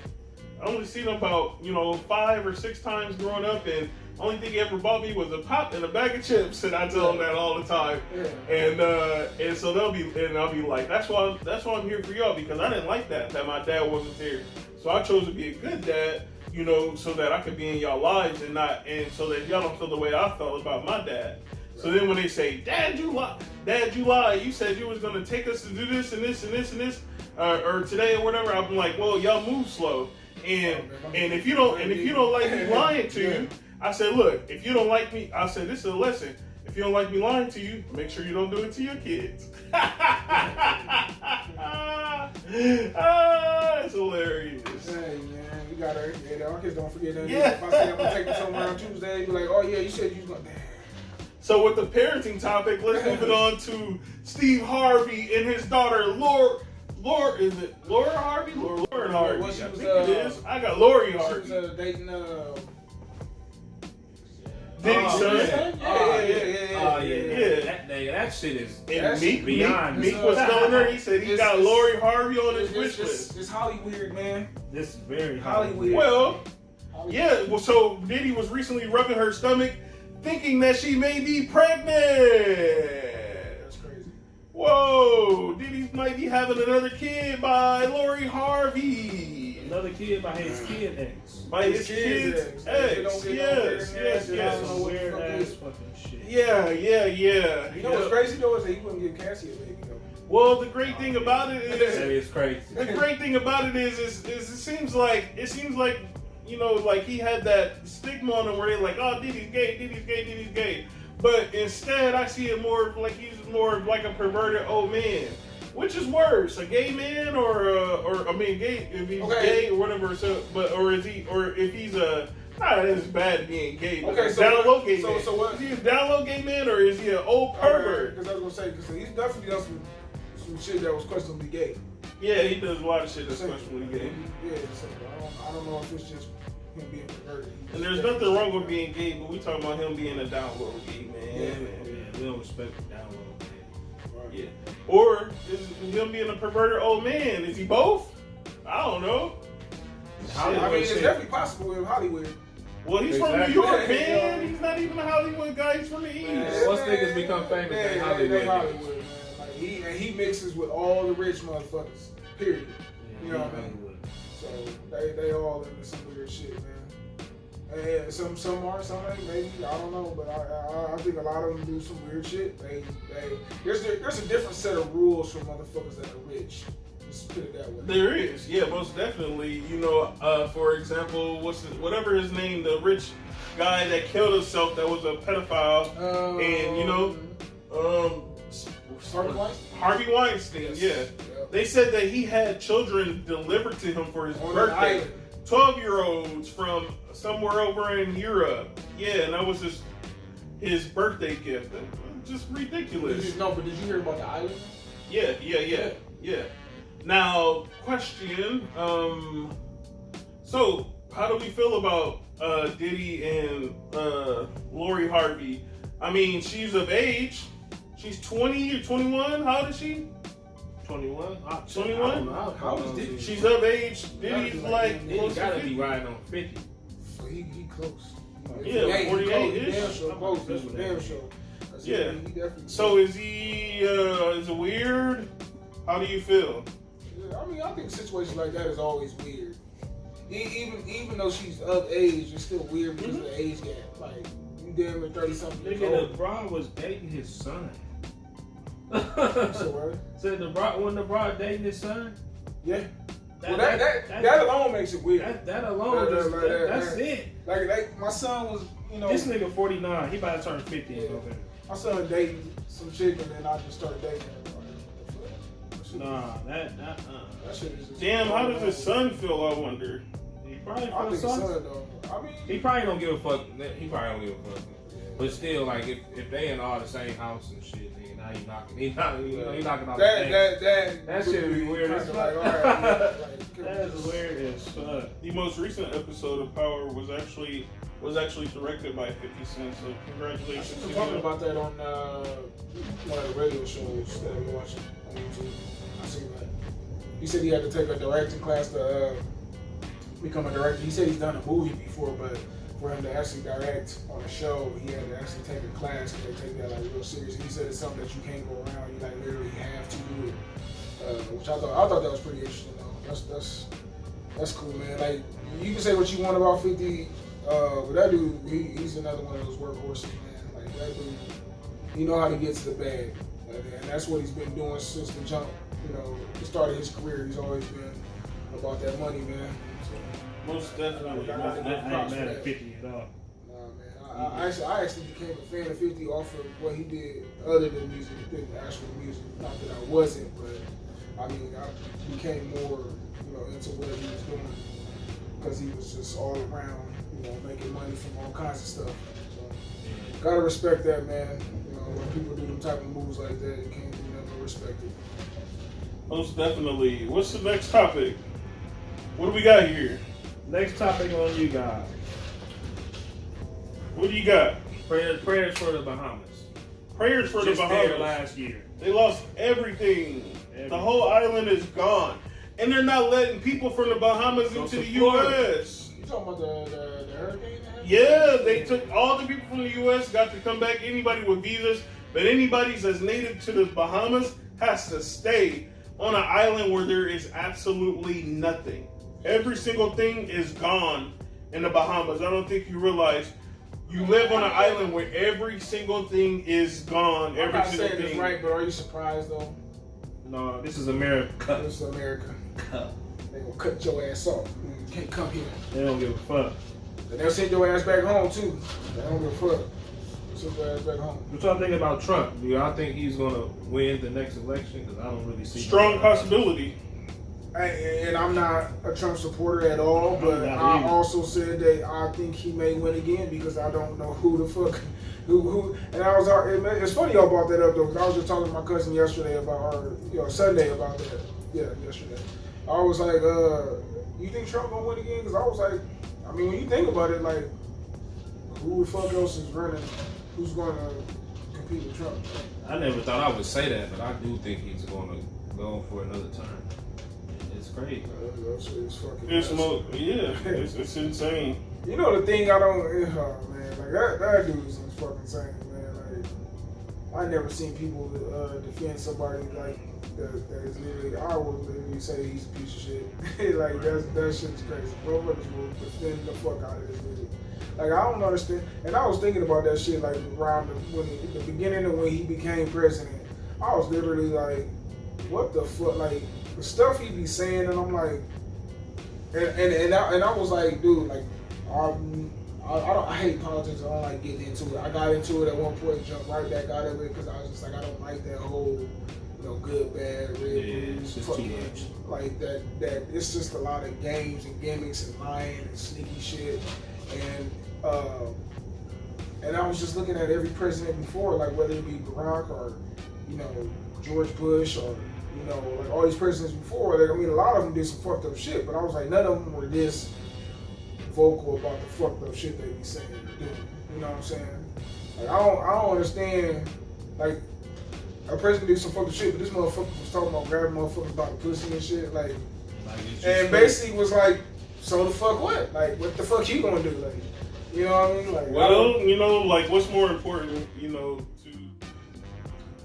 A: I only seen him about 5 or 6 times growing up, and only thing he ever bought me was a pop and a bag of chips, and I tell them that all the time. Yeah. And so I'll be like, that's why I'm here for y'all, because I didn't like that my dad wasn't there. So I chose to be a good dad, so that I could be in y'all lives and so that y'all don't feel the way I felt about my dad. So then when they say, Dad, you lied. You said you was gonna take us to do this and this and this and this, or today or whatever. I'm like, well, y'all move slow. And if you don't like me lying to you, I said, look, if you don't like me, I said, this is a lesson. If you don't like me lying to you, make sure you don't do it to your kids. It's hilarious.
C: Hey man, you gotta. Our kids don't forget that. Yeah. If I say I'm gonna take them somewhere on Tuesday, you be like, oh yeah, you said you was gonna.
A: So with the parenting topic, let's move it on to Steve Harvey and his daughter, Lauren Harvey? Lauren Harvey.
C: Well, I
A: think it is. I got Lori Harvey.
C: She was dating
A: Diddy's son.
B: Yeah. That shit is
A: beyond. Meek was telling her, he said he got Lori Harvey on his wish list.
C: It's Hollywood, man.
D: This is very
C: Hollywood.
A: Well, yeah. Well, so Diddy was recently rubbing her stomach, thinking that she may be pregnant.
C: That's crazy.
A: Whoa, Diddy might be having another kid by Lori Harvey.
D: Another kid by his kid ex.
A: By his kid's ex. Yes.
D: Some weird ass fucking shit.
A: Yeah.
C: You know what's crazy though is that he wouldn't give Cassie a baby though.
A: Well, the great thing about it is
B: that is crazy.
A: The great thing about it is it seems like like he had that stigma on him where they're like, oh, Diddy's gay. But instead, I see it more like he's more like a perverted old man. Which is worse, a gay man gay if he's gay or whatever. So, if he's not as bad being gay. But
C: okay, so
A: down low gay man.
C: So what?
A: Is he a down low gay man or is he an old pervert?
C: Because I was gonna say, because he's definitely done some shit that was questionably gay.
A: Yeah, he does a lot of shit that's questionably gay.
C: Yeah, so I don't know if it's just him being perverted.
A: And there's nothing wrong with being gay, but we talking about him being a down low gay man.
D: Yeah, we don't respect the down low gay.
A: Yeah. Or is him being a perverted old man? Is he both? I don't know.
C: I mean, it's definitely possible in Hollywood.
A: Well, he's from New York, man. He's not even a Hollywood guy. He's from the East.
B: Once niggas become famous, they Hollywood,
C: man. Like he mixes with all the rich motherfuckers. Period. You know what I mean? So they all into some weird shit, man. And some are, some ain't, maybe, I don't know, but I think a lot of them do some weird shit. There's a different set of rules for motherfuckers that are rich. Just put it that way.
A: There is, yeah, most definitely. For example, whatever his name, the rich guy that killed himself that was a pedophile, Harvey Weinstein, yes. Yeah. Yep. They said that he had children delivered to him for his birthday. 12-year-olds from somewhere over in Europe. Yeah, and that was his birthday gift. Just ridiculous.
C: But did you hear about the island?
A: Yeah. Now, question. So, how do we feel about Diddy and Lori Harvey? I mean, she's of age. She's 20 or 21. How old is she?
B: 21.
A: 21?
C: How old is Diddy?
A: She's of age. Diddy's like
B: Diddy
A: close to
B: gotta
A: 50.
B: be riding on 50.
C: So he close.
A: Yeah, 48-ish.
C: Damn sure close. That's for damn sure.
A: Yeah.
C: He definitely
A: So is it weird? How do you feel?
C: I mean, I think situations like that is always weird. Even though she's of age, it's still weird because of the age gap. Like, you damn near 30-something years
B: Nigga,
C: old.
B: the broad was dating his son.
C: So what?
B: Said the broad dating his son?
C: Yeah. That alone makes it weird.
B: That alone, that's it.
C: Like my son was,
D: This nigga 49. He about to turn 50 in November.
C: my son dating some chick and then I just started dating her.
D: Nah,
C: That shit is just
A: Damn, how does his son feel? I wonder.
D: he probably
C: I think his
D: feels
C: son though. I mean,
B: He probably don't give a fuck. He probably don't give a fuck. But still, like if they in all the same house and shit, nigga, now he knocking off that shit would be weird as fuck.
D: That is weird as fuck.
A: The most recent episode of Power was actually directed by 50 Cent. So congratulations.
C: I'm
A: to
C: talking
A: him.
C: about that on one of the radio shows that I'm watching on YouTube. I seen that. He said he had to take a directing class to become a director. He said he's done a movie before, but for him to actually direct on a show, he had to actually take a class because they take that like real serious. He said it's something that you can't go around. You like literally have to do it, which I thought that was pretty interesting though. That's cool, man. Like you can say what you want about 50, but that dude, he's another one of those workhorses, man. Like that dude, he know how to get to the bag, and that's what he's been doing since the jump. The start of his career, he's always been about that money, man. So,
A: Most definitely.
C: I
D: I
C: think
D: ain't
C: props
D: mad
C: for
D: at
C: that.
D: 50 at all.
C: Nah, man. I actually became a fan of 50 off of what he did other than music, than actual music. Not that I wasn't, but I mean, I became more, into what he was doing because he was just all around, making money from all kinds of stuff. So, gotta respect that, man. When people do them type of moves like that, you can't do nothing but respect it.
A: Most definitely. What's the next topic? What do we got here?
D: Next topic on you guys.
A: What do you got?
B: Prayers for the Bahamas.
A: Prayers for
D: Just
A: the
D: there
A: Bahamas.
D: last year.
A: They lost everything. The whole island is gone. And they're not letting people from the Bahamas
B: Go
A: into
B: to
A: the
B: Florida.
A: U.S.
C: You talking about the hurricane?
A: Yeah, they took all the people from the U.S., got to come back, anybody with visas, but anybody that's native to the Bahamas has to stay on an island where there is absolutely nothing. Every single thing is gone in the Bahamas. I don't think you realize you live on an island where every single thing is gone.
C: I'm
A: Every
C: not
A: single
C: saying this
A: thing.
C: right, but are you surprised though?
D: No, this is America.
C: This is America. They gonna cut your ass off. You can't come here.
D: They don't give a fuck.
C: And they'll send your ass back home too. They don't give a fuck. Send your ass back home.
B: What y'all think about Trump? Do y'all think he's gonna win the next election? Because I don't really see
A: Strong possibility.
C: And I'm not a Trump supporter at all, but
D: not
C: I
D: either.
C: also said that I think he may win again because I don't know who the fuck, who. And I was, it's funny y'all brought that up though, because I was just talking to my cousin yesterday about, or Sunday about that. Yeah, yesterday. I was like, you think Trump gonna win again? Because I was like, I mean, when you think about it, like, who the fuck else is running? Who's gonna compete with Trump?
B: I never thought I would say that, but I do think he's gonna go for another term. It's crazy.
C: It's fucking.
A: It's
C: nuts.
A: it's insane.
C: You know the thing I don't, oh man, like that dude is fucking insane, man. Like I never seen people defend somebody like that is literally, I would literally say he's a piece of shit. Like that shit's crazy. Motherfuckers will defend the fuck out of this dude. Like I don't understand. And I was thinking about that shit like around the beginning of when he became president. I was literally like, what the fuck, like the stuff he be saying, and I'm like, and I was like, dude, like. I hate politics. I don't like getting into it. I got into it at one point, jumped right back out of it because I was just like, I don't like that whole, good, bad, red, blue,
B: just too much.
C: Like that it's just a lot of games and gimmicks and lying and sneaky shit. And I was just looking at every president before, like whether it be Barack or, George Bush or, like all these presidents before. Like, I mean, a lot of them did some fucked up shit, but I was like, none of them were this vocal about the fucked up shit they be saying or doing. You know what I'm saying? Like, I don't understand. Like, a president did some fucked up shit, but this motherfucker was talking about grabbing motherfuckers by the pussy and shit. Like and basically was like, so the fuck what? Like, what the fuck you gonna do? Like, you know what I mean? Like,
A: well, like, what's more important, to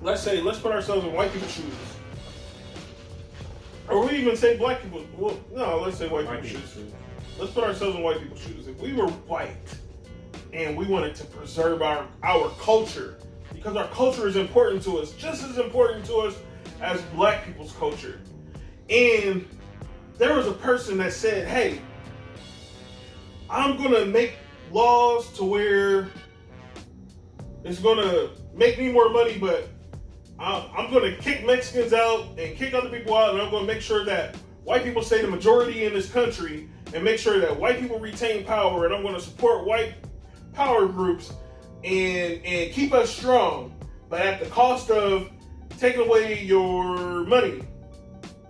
A: let's put ourselves in white people's shoes. Or we even say black people. Well, no, let's say white people's shoes. Let's put ourselves in white people's shoes. If we were white and we wanted to preserve our culture, because our culture is important to us, just as important to us as black people's culture. And there was a person that said, hey, I'm going to make laws to where it's going to make me more money, but I'm going to kick Mexicans out and kick other people out, and I'm going to make sure that white people stay the majority in this country and make sure that white people retain power, and I'm going to support white power groups and keep us strong, but at the cost of taking away your money.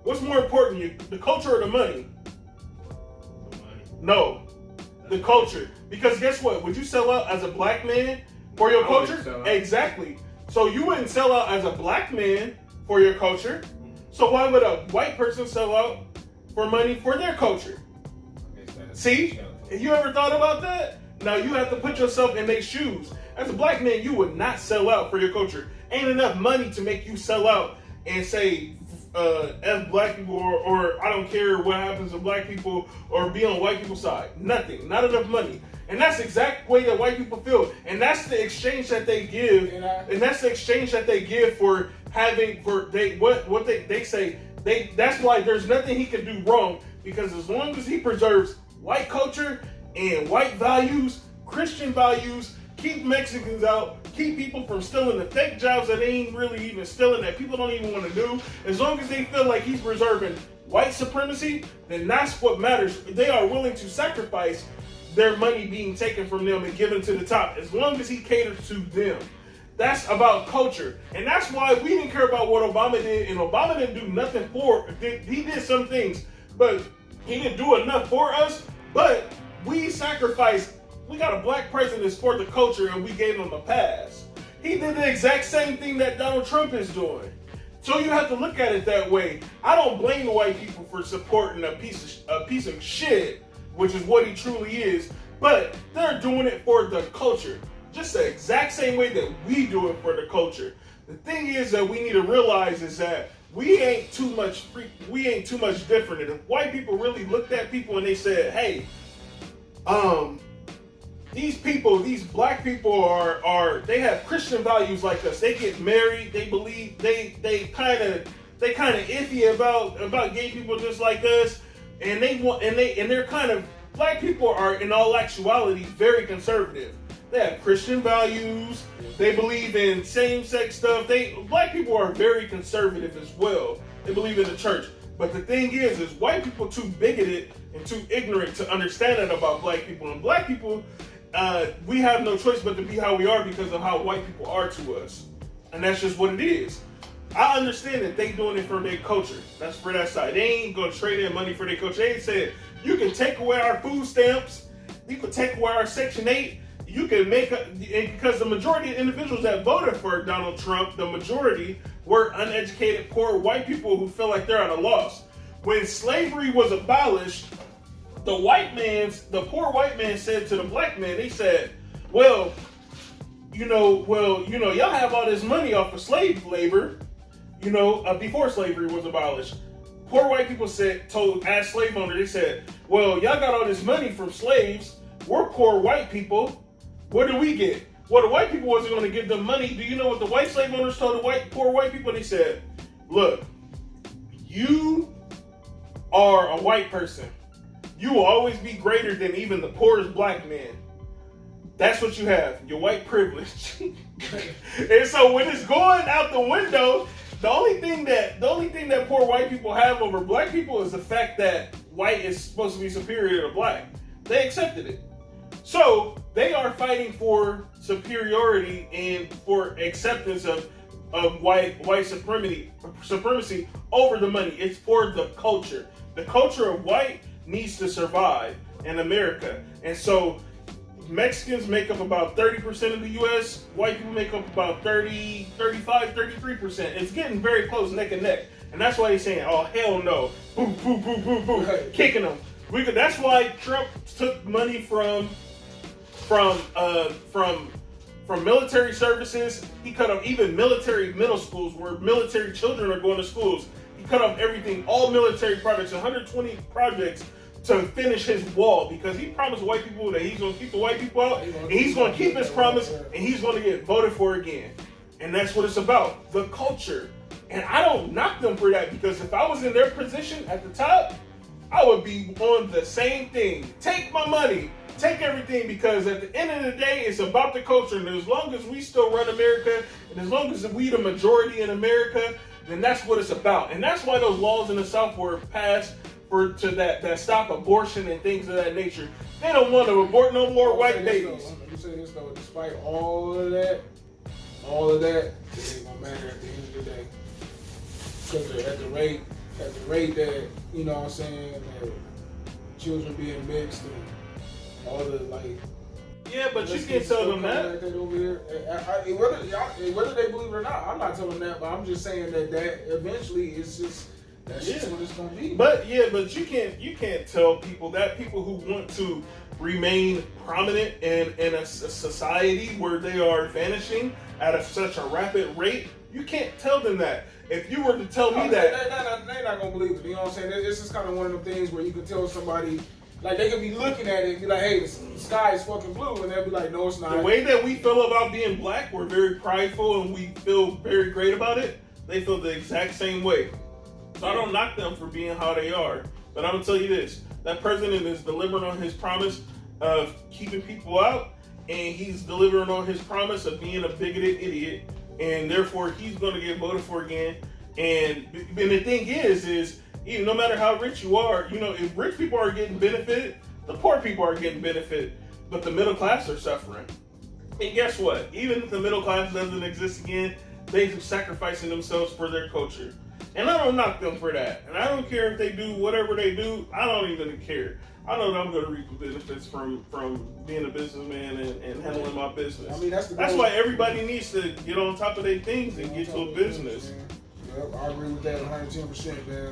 A: What's more important, the culture or the money?
B: The money.
A: No, the culture. Because guess what? Would you sell out as a black man for your culture? Exactly. So you wouldn't sell out as a black man for your culture. So why would a white person sell out for money for their culture? See? You ever thought about that? Now you have to put yourself in their shoes. As a black man, you would not sell out for your culture. Ain't enough money to make you sell out and say, F black people, or I don't care what happens to black people, or be on white people's side. Nothing. Not enough money. And that's the exact way that white people feel. And that's the exchange that they give. And that's the exchange that they give for having, what they say. That's why there's nothing he can do wrong. Because as long as he preserves white culture and white values, Christian values, keep Mexicans out, keep people from stealing the fake jobs that they ain't really even stealing, that people don't even want to do. As long as they feel like he's preserving white supremacy, then that's what matters. They are willing to sacrifice their money being taken from them and given to the top, as long as he caters to them. That's about culture. And that's why we didn't care about what Obama did, and Obama didn't do nothing he did some things, but he didn't do enough for us. But we sacrificed. We got a black president for the culture, and we gave him a pass. He did the exact same thing that Donald Trump is doing. So you have to look at it that way. I don't blame the white people for supporting a piece of shit, which is what he truly is. But they're doing it for the culture, just the exact same way that we do it for the culture. The thing is that we need to realize is that we ain't too much different. And if white people really looked at people and they said, hey, these black people they have Christian values like us. They get married. They believe they kind of iffy about gay people just like us, and they're kind of, black people are in all actuality very conservative. They have Christian values. They believe in same-sex stuff. Black people are very conservative as well. They believe in the church. But the thing is white people too bigoted and too ignorant to understand that about black people. And black people, we have no choice but to be how we are because of how white people are to us. And that's just what it is. I understand that they doing it for their culture. That's for that side. They ain't gonna trade their money for their culture. They said, you can take away our food stamps. You can take away our Section 8. You can because the majority of individuals that voted for Donald Trump, the majority were uneducated, poor white people who feel like they're at a loss. When slavery was abolished, the poor white man said to the black man, they said, well, y'all have all this money off of slave labor, before slavery was abolished. Poor white people asked slave owners, they said, well, y'all got all this money from slaves. We're poor white people. What do we get? Well, the white people wasn't going to give them money. Do you know what the white slave owners told the poor white people? They said, look, you are a white person. You will always be greater than even the poorest black man. That's what you have, your white privilege. And so when it's going out the window, The only thing that poor white people have over black people is the fact that white is supposed to be superior to black. They accepted it. So they are fighting for superiority and for acceptance of white supremacy over the money. It's for the culture. The culture of white needs to survive in America. And so Mexicans make up about 30% of the U.S. White people make up about 30, 35, 33%. It's getting very close, neck and neck. And that's why he's saying, oh, hell no. Boo, boo, boo, boo, boo. Kicking them. That's why Trump took money from military services. He cut off even military middle schools where military children are going to schools. He cut off everything, all military projects, 120 projects to finish his wall because he promised white people that he's going to keep the white people out and he's going to keep his promise and he's going to get voted for again. And that's what it's about, the culture. And I don't knock them for that because if I was in their position at the top, I would be on the same thing. Take my money. Take everything because at the end of the day, it's about the culture. And as long as we still run America and as long as we the majority in America, then that's what it's about. And that's why those laws in the South were passed that stop abortion and things of that nature. They don't want to abort no more white babies.
C: Let me say this though, despite all of that, it ain't gonna matter at the end of the day. Because at the rate that, you know what I'm saying, that children being mixed and all the
A: yeah, but you can't tell them that.
C: Like that over here. Whether they believe it or not, I'm not telling them that, but I'm just saying that eventually it's just that's just what it's gonna be.
A: But you can't tell people that people who want to remain prominent in a society where they are vanishing at such a rapid rate. You can't tell them that. If you were to tell me that,
C: they're not gonna believe it. You know what I'm saying? This is kind of one of them things where you can tell somebody. Like, they could be looking at it and be like, hey, the sky is fucking blue. And they'll be like, no, it's not.
A: The way that we feel about being black, we're very prideful and we feel very great about it. They feel the exact same way. So I don't knock them for being how they are. But I'm going to tell you this. That president is delivering on his promise of keeping people out. And he's delivering on his promise of being a bigoted idiot. And therefore, he's going to get voted for again. And the thing is even no matter how rich you are, you know, if rich people are getting benefited, the poor people are getting benefited, but the middle class are suffering. And guess what? Even if the middle class doesn't exist again, they're sacrificing themselves for their culture. And I don't knock them for that. And I don't care if they do whatever they do. I don't even care. I know that I'm going to reap the benefits from being a businessman and handling my business.
C: I mean, that's
A: why everybody needs to get on top of their things and get to a business.
C: Yep, I agree with that 110%, man.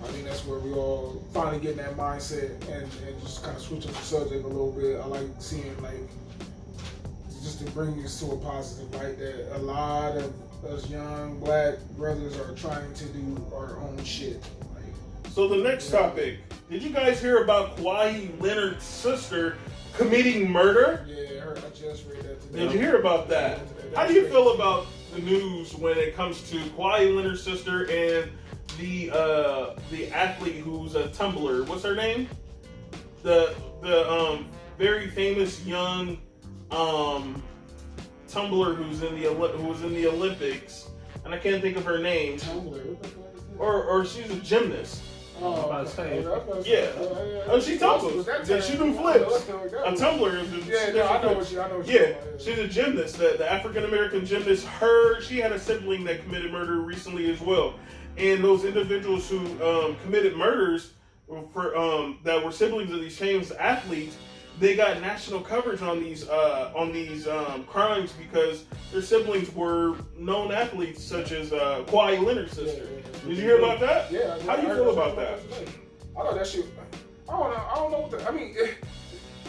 C: I think that's where we all finally get in that mindset and just kind of switch up the subject a little bit. I like seeing, just to bring this to a positive light, that a lot of us young black brothers are trying to do our own shit.
A: So the next topic, did you guys hear about Kawhi Leonard's sister committing murder?
C: Yeah, I just read that today.
A: Did you hear about that? How do you feel about the news when it comes to Kawhi Leonard's sister and the athlete who's a tumbler? What's her name? The very famous young tumbler who's in the Olympics, and I can't think of her name.
C: Tumbler, what the fuck is that?
A: Or she's a gymnast.
C: Oh,
B: about to say.
A: Yeah. Oh, she tumbles. Yeah, she do flips. A tumbler is
C: I know what you're talking about.
A: She's a gymnast, the African American gymnast. She had a sibling that committed murder recently as well. And those individuals who committed murders that were siblings of these famous athletes, they got national coverage on these crimes because their siblings were known athletes, such as Kawhi Leonard's sister. Did you hear about that?
C: Yeah.
A: How do you feel about that?
C: I thought that shit. I don't know what I mean.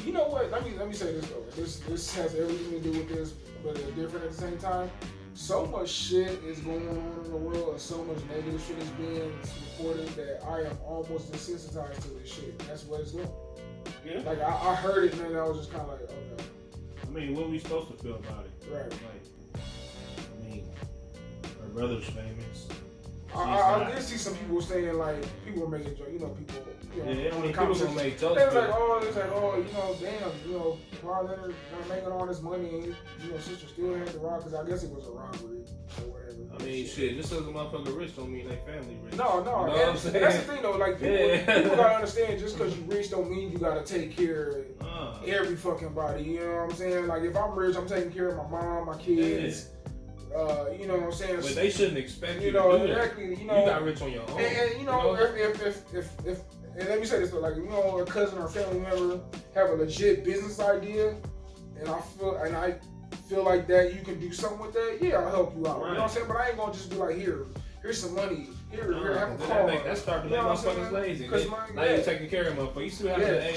C: You know what? Let me say this though. This has everything to do with this, but it's different at the same time. So much shit is going on in the world, and so much negative shit is being reported that I am almost desensitized to this shit. That's what it's doing.
A: Yeah.
C: Like I heard it, and I was just kind of like, okay.
D: I mean, what are we supposed to feel about it?
C: Right.
D: Like, I mean, her brother's famous.
C: I did see some people saying people were making jokes.
D: Yeah, I mean,
B: people gonna make jokes.
C: It's like, damn, Kawhi Leonard not making all this money, and sister still had to rob because I guess it was a robbery or whatever.
D: I
C: type
B: mean, shit, just because a motherfucker rich don't mean they family rich.
C: No.
B: You know what I'm saying?
C: That's the thing, though. Like, people gotta understand, just because you rich don't mean you gotta take care of every fucking body. You know what I'm saying? Like, if I'm rich, I'm taking care of my mom, my kids. You know what I'm saying?
B: But they shouldn't expect you,
C: you know,
B: to do
C: exactly,
B: that.
C: you know,
B: You got rich on your own.
C: And you know, if and let me say this though, like, you know, a cousin or family member have a legit business idea, and I feel like that you can do something with that, yeah, I'll help you out. Right. You know what I'm saying? But I ain't gonna just be like, here's some money. Here, have a car.
B: That start to make motherfuckers lazy. Now you're taking care of motherfuckers. You still have the AI.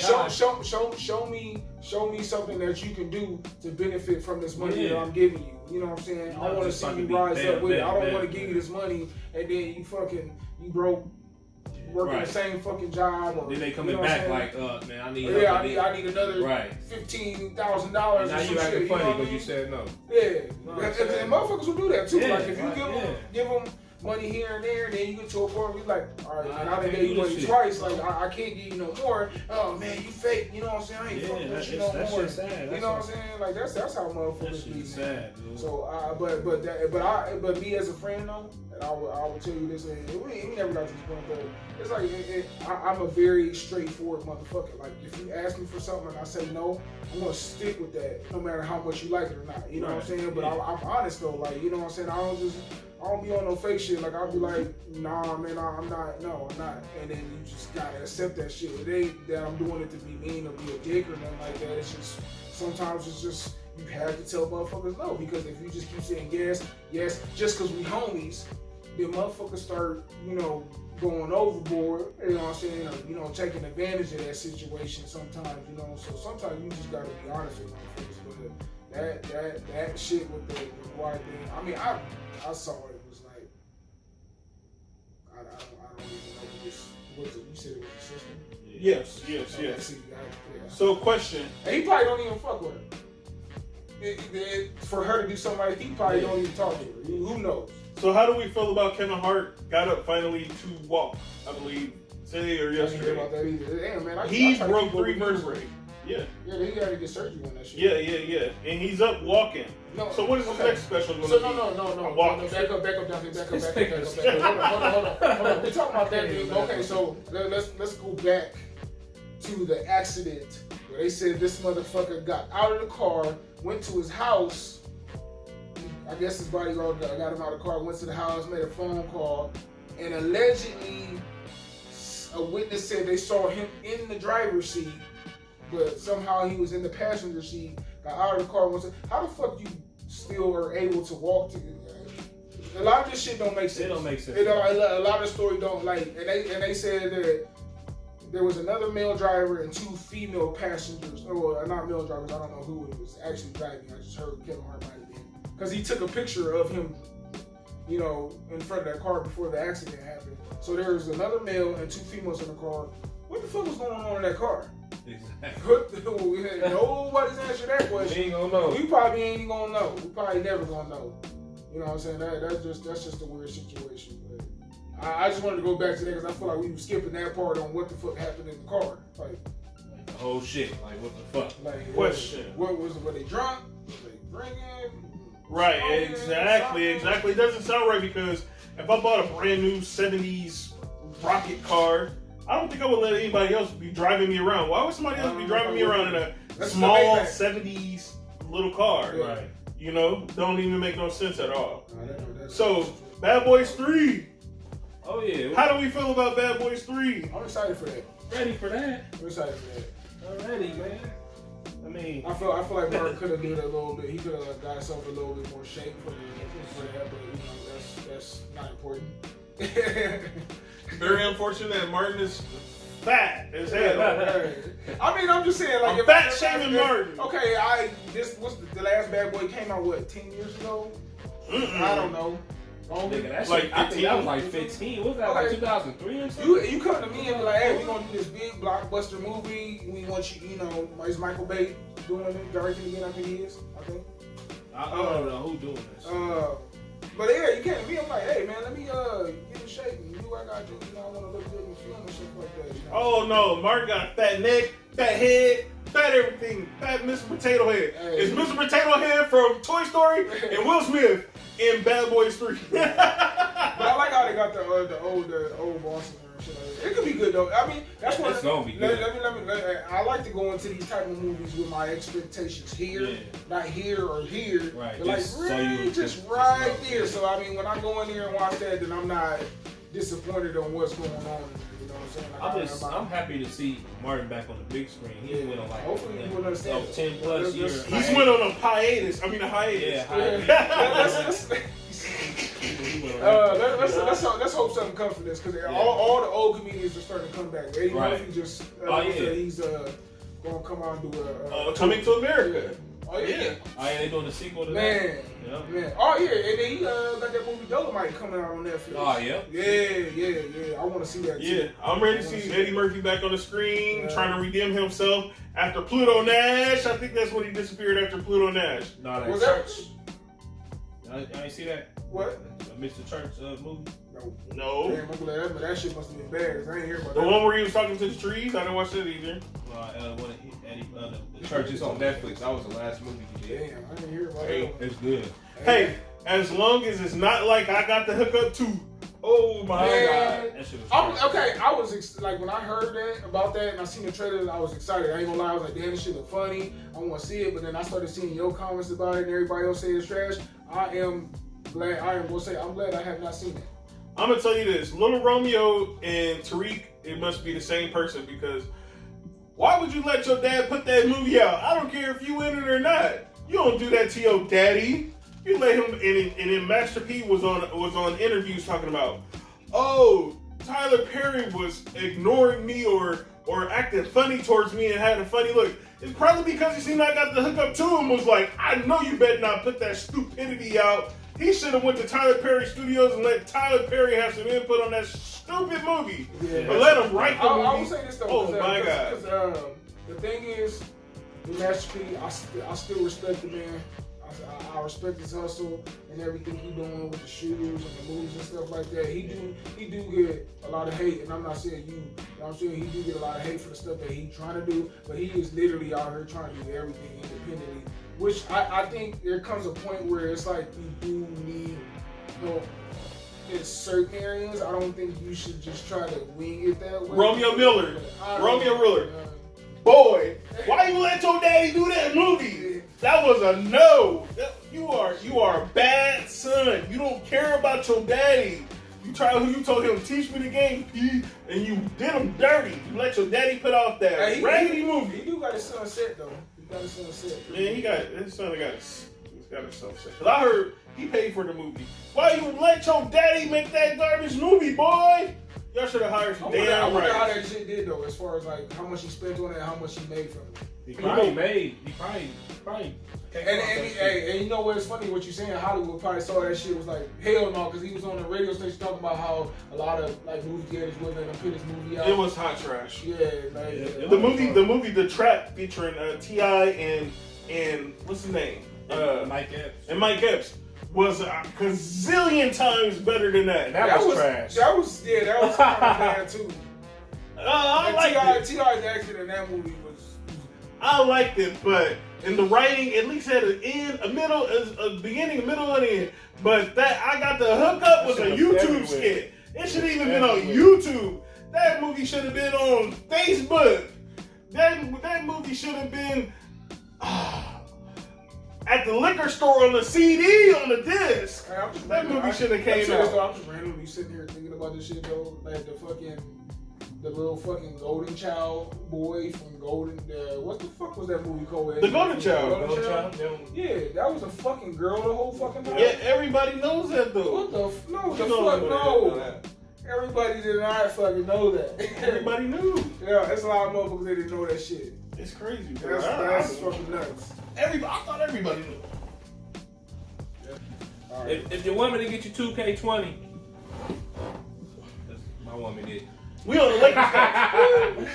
B: Show me something that you can do to benefit from this money that I'm giving you. You know what I'm saying? I want to see you rise up with it. I don't want to give you this money and then you broke working the same fucking job. Or, then they coming back like, man, I need
C: I need another $15,000.
B: Now you acting funny because you said no.
C: Yeah, and motherfuckers will do that too. Like if you give them money here and there, and then you get to a point where you're like, all right, man, I done gave you money twice. Like I can't give you no more. Oh man, you fake. You know what I'm saying? I ain't fucking with you no more.
D: Sad.
C: You know what I'm saying? Like that's how motherfuckers be.
D: Sad, dude.
C: So but me as a friend though, and I will tell you this, and we never got to this point, but it's like I'm a very straightforward motherfucker. Like if you ask me for something and I say no, I'm gonna stick with that no matter how much you like it or not. You know what I'm saying? But I'm honest though. Like you know what I'm saying? I don't be on no fake shit. Like I'll be like, nah, man, I'm not. And then you just gotta accept that shit. It ain't that I'm doing it to be mean or be a dick or nothing like that. It's just sometimes it's just you have to tell motherfuckers no, because if you just keep saying yes, just because we homies, then motherfuckers start, going overboard. You know what I'm saying? Or, taking advantage of that situation sometimes. So sometimes you just gotta be honest with motherfuckers. But that shit with the white thing. I mean, I saw it. It was like I don't even know this. Was it? You said it was your sister?
A: Yes.
C: Yeah.
A: So, question.
C: And he probably don't even fuck with her. For her to do something like he probably don't even talk to her. Who knows?
A: So, how do we feel about Kevin Hart got up finally to walk? I believe today or yesterday.
C: I didn't hear about that either. Damn, man.
A: He broke 3 vertebrae. Yeah,
C: he got to get surgery on that shit.
A: Yeah. And he's up walking.
C: No,
A: so what is his next special going to
C: be?
A: No.
C: Back up, down here, back up. Hold on. We're talking about that, dude. Okay, so let's go back to the accident where they said this motherfucker got out of the car, went to his house. I guess his bodyguard got him out of the car, went to the house, made a phone call, and allegedly a witness said they saw him in the driver's seat, but somehow he was in the passenger seat, got out of the car. How the fuck you still are able to walk to? A lot of this shit don't make sense.
B: It don't make sense.
C: A lot of the story don't and they said that there was another male driver and 2 female passengers. Or not male drivers. I don't know who it was actually driving. I just heard Kevin Hart might have been, because he took a picture of him, in front of that car before the accident happened. So there was another male and 2 females in the car. What the fuck was going on in that car?
B: Exactly.
C: Nobody's answered that question.
B: We ain't gonna know.
C: We probably ain't gonna know. We probably never gonna know. You know what I'm saying? That's just a weird situation. But I just wanted to go back to that because I feel like we were skipping that part on what the fuck happened in the car. Like
B: the whole shit. Like what the fuck?
C: Like
A: question.
C: What was it? Were they drunk? Was they drinking?
A: Right. Exactly. It doesn't sound right, because if I bought a brand new 70s rocket car, I don't think I would let anybody else be driving me around. Why would somebody else be driving me around in a small 70s little car?
C: Yeah.
A: Right. Don't even make no sense at all. So, Bad Boys 3.
B: Oh yeah.
A: How do we feel about Bad Boys 3?
C: I'm excited for that.
B: Ready for that?
C: I'm excited for that.
B: Already, man. I mean,
C: I feel like Mark could have did it a little bit. He could have got himself a little bit more shape for that, but that's not important.
A: Very unfortunate that Martin is fat as hell.
C: I mean, I'm just saying, like,
A: I'm fat shaming Martin.
C: Okay, this was the last Bad Boy came out 10 years ago? I don't know.
B: Nigga, that
A: like
B: shit, I think that was like 15. What was that, like 2003 or something?
C: You come to me and be like, hey, we gonna do this big blockbuster movie. We want you, is Michael Bay doing it, directing again? I think he is. I think.
B: I don't know who doing this.
C: But yeah, you came to me. I'm like, hey man, let me get in shape and do what I gotta do. I want to look good in the film and shit like that.
A: Oh no, Martin got a fat neck, fat head, fat everything, fat Mr. Potato Head.
C: Hey.
A: It's Mr. Potato Head from Toy Story and Will Smith. in Bad Boys 3.
C: But I like how they got the old Boston and shit like that. It could be good though. I mean, that's what
B: it's gonna be good.
C: I like to go into these type of movies with my expectations here, not here or here.
B: Right.
C: But like really, just right there. So I mean, when I go in there and watch that, then I'm not disappointed on what's going on. You know what I'm saying? Like,
B: I'm happy to see Martin back on the big screen. He went on like
C: hopefully you will understand
B: 10 plus years.
A: He's went on a hiatus. I mean a hiatus.
C: Let's hope something comes from this because all the old comedians are starting to come back. Eddie Murphy just he's gonna come out and do a
A: Coming to America.
C: Oh yeah.
B: They doing the sequel to that.
C: Man. Oh yeah, and then he got that movie Dolomite coming out on Netflix.
B: Oh yeah.
C: Yeah. I want to see that too.
A: Yeah, I'm ready to see Eddie Murphy back on the screen, trying to redeem himself after Pluto Nash. I think that's when he disappeared after Pluto Nash.
B: No, that's
C: Church.
B: I ain't see that.
C: What?
B: Mr. Church movie?
A: No.
C: Damn, I'm glad that shit must have been bad. I ain't hear about
A: The
C: that.
A: one where he was talking to the trees. I didn't watch that either.
B: The Church is on Netflix. That was the last movie he did.
C: Damn, I didn't hear about that.
B: It's good.
A: Hey, as long as it's not like I got the hookup too. Oh my God.
B: That shit was
C: Okay, I was like when I heard about that and I seen the trailer, I was excited. I ain't gonna lie, I was like, damn, this shit look funny. I want to see it, but then I started seeing your comments about it and everybody else say it's trash. I'm glad I have not seen it.
A: I'm gonna tell you this: Little Romeo and Tariq, it must be the same person because why would you let your dad put that movie out? I don't care if you in it or not. You don't do that to your daddy. You let him. And then Master P was on interviews talking about, oh, Tyler Perry was ignoring me or acting funny towards me and had a funny look. It's probably because he seen I got the hookup to him. Was like, I know you better not put that stupidity out. He should have went to Tyler Perry Studios and let Tyler Perry have some input on that stupid movie.
C: Yeah.
A: But let him write the movie.
C: I will say this though.
A: Oh my God.
C: Because the thing is, with Master P, I still respect the man. I respect his hustle and everything he doing with the shoes and the moves and stuff like that. He do get a lot of hate, and I'm not saying you know what I'm saying, he do get a lot of hate for the stuff that he's trying to do, but he is literally out here trying to do everything independently. Which I think there comes a point where it's like you do need help in certain areas. I don't think you should just try to wing it that way.
A: Romeo Miller. Boy, why you let your daddy do that movie? That was a no. You are a bad son. You don't care about your daddy. You told him teach me the game, P, and you did him dirty. You let your daddy put out that raggedy movie.
C: He do got his son set though. He got his son set.
A: Yeah, his son got his son set. Cause I heard he paid for the movie. Why you let your daddy make that garbage movie, boy? Y'all should have hired some
C: I wonder how that shit did though, as far as like how much he spent on it and how much he made from it.
B: He probably
C: And you know what's funny? What you saying? Hollywood probably saw that shit was like hell no, because he was on the radio station talking about how a lot of like movie theaters wouldn't let him put his movie out.
A: It was hot trash.
C: Yeah, like
A: the movie The Trap featuring T.I. and what's his name?
B: Mike Epps.
A: And Mike Epps was a gazillion times better than that.
B: That was trash.
C: That was kind of bad too.
A: I liked it.
C: T.I.'s acting in that movie was.
A: I liked it, but in the writing, at least had an end, a middle, a beginning, a middle, and end. But that I got the hookup was a YouTube skit. It should have even been on YouTube. That movie should have been on Facebook. That movie should have been at the liquor store on the CD on the disc. That movie should have came out.
C: I'm just randomly sitting here thinking about this shit though, like the little fucking Golden Child boy from Golden. What the fuck was that movie called?
A: The Golden Child.
C: Yeah, that was a fucking girl the whole fucking time.
A: Yeah, everybody knows that though.
C: What the no. Everybody did not fucking know that.
A: Everybody knew.
C: Yeah, that's a lot of motherfuckers that didn't know that shit.
A: It's crazy.
C: That's fucking nuts.
A: I thought everybody knew.
C: Yeah. Right.
B: If your woman didn't get you 2K20, my woman did.
A: We on the Lakers guys.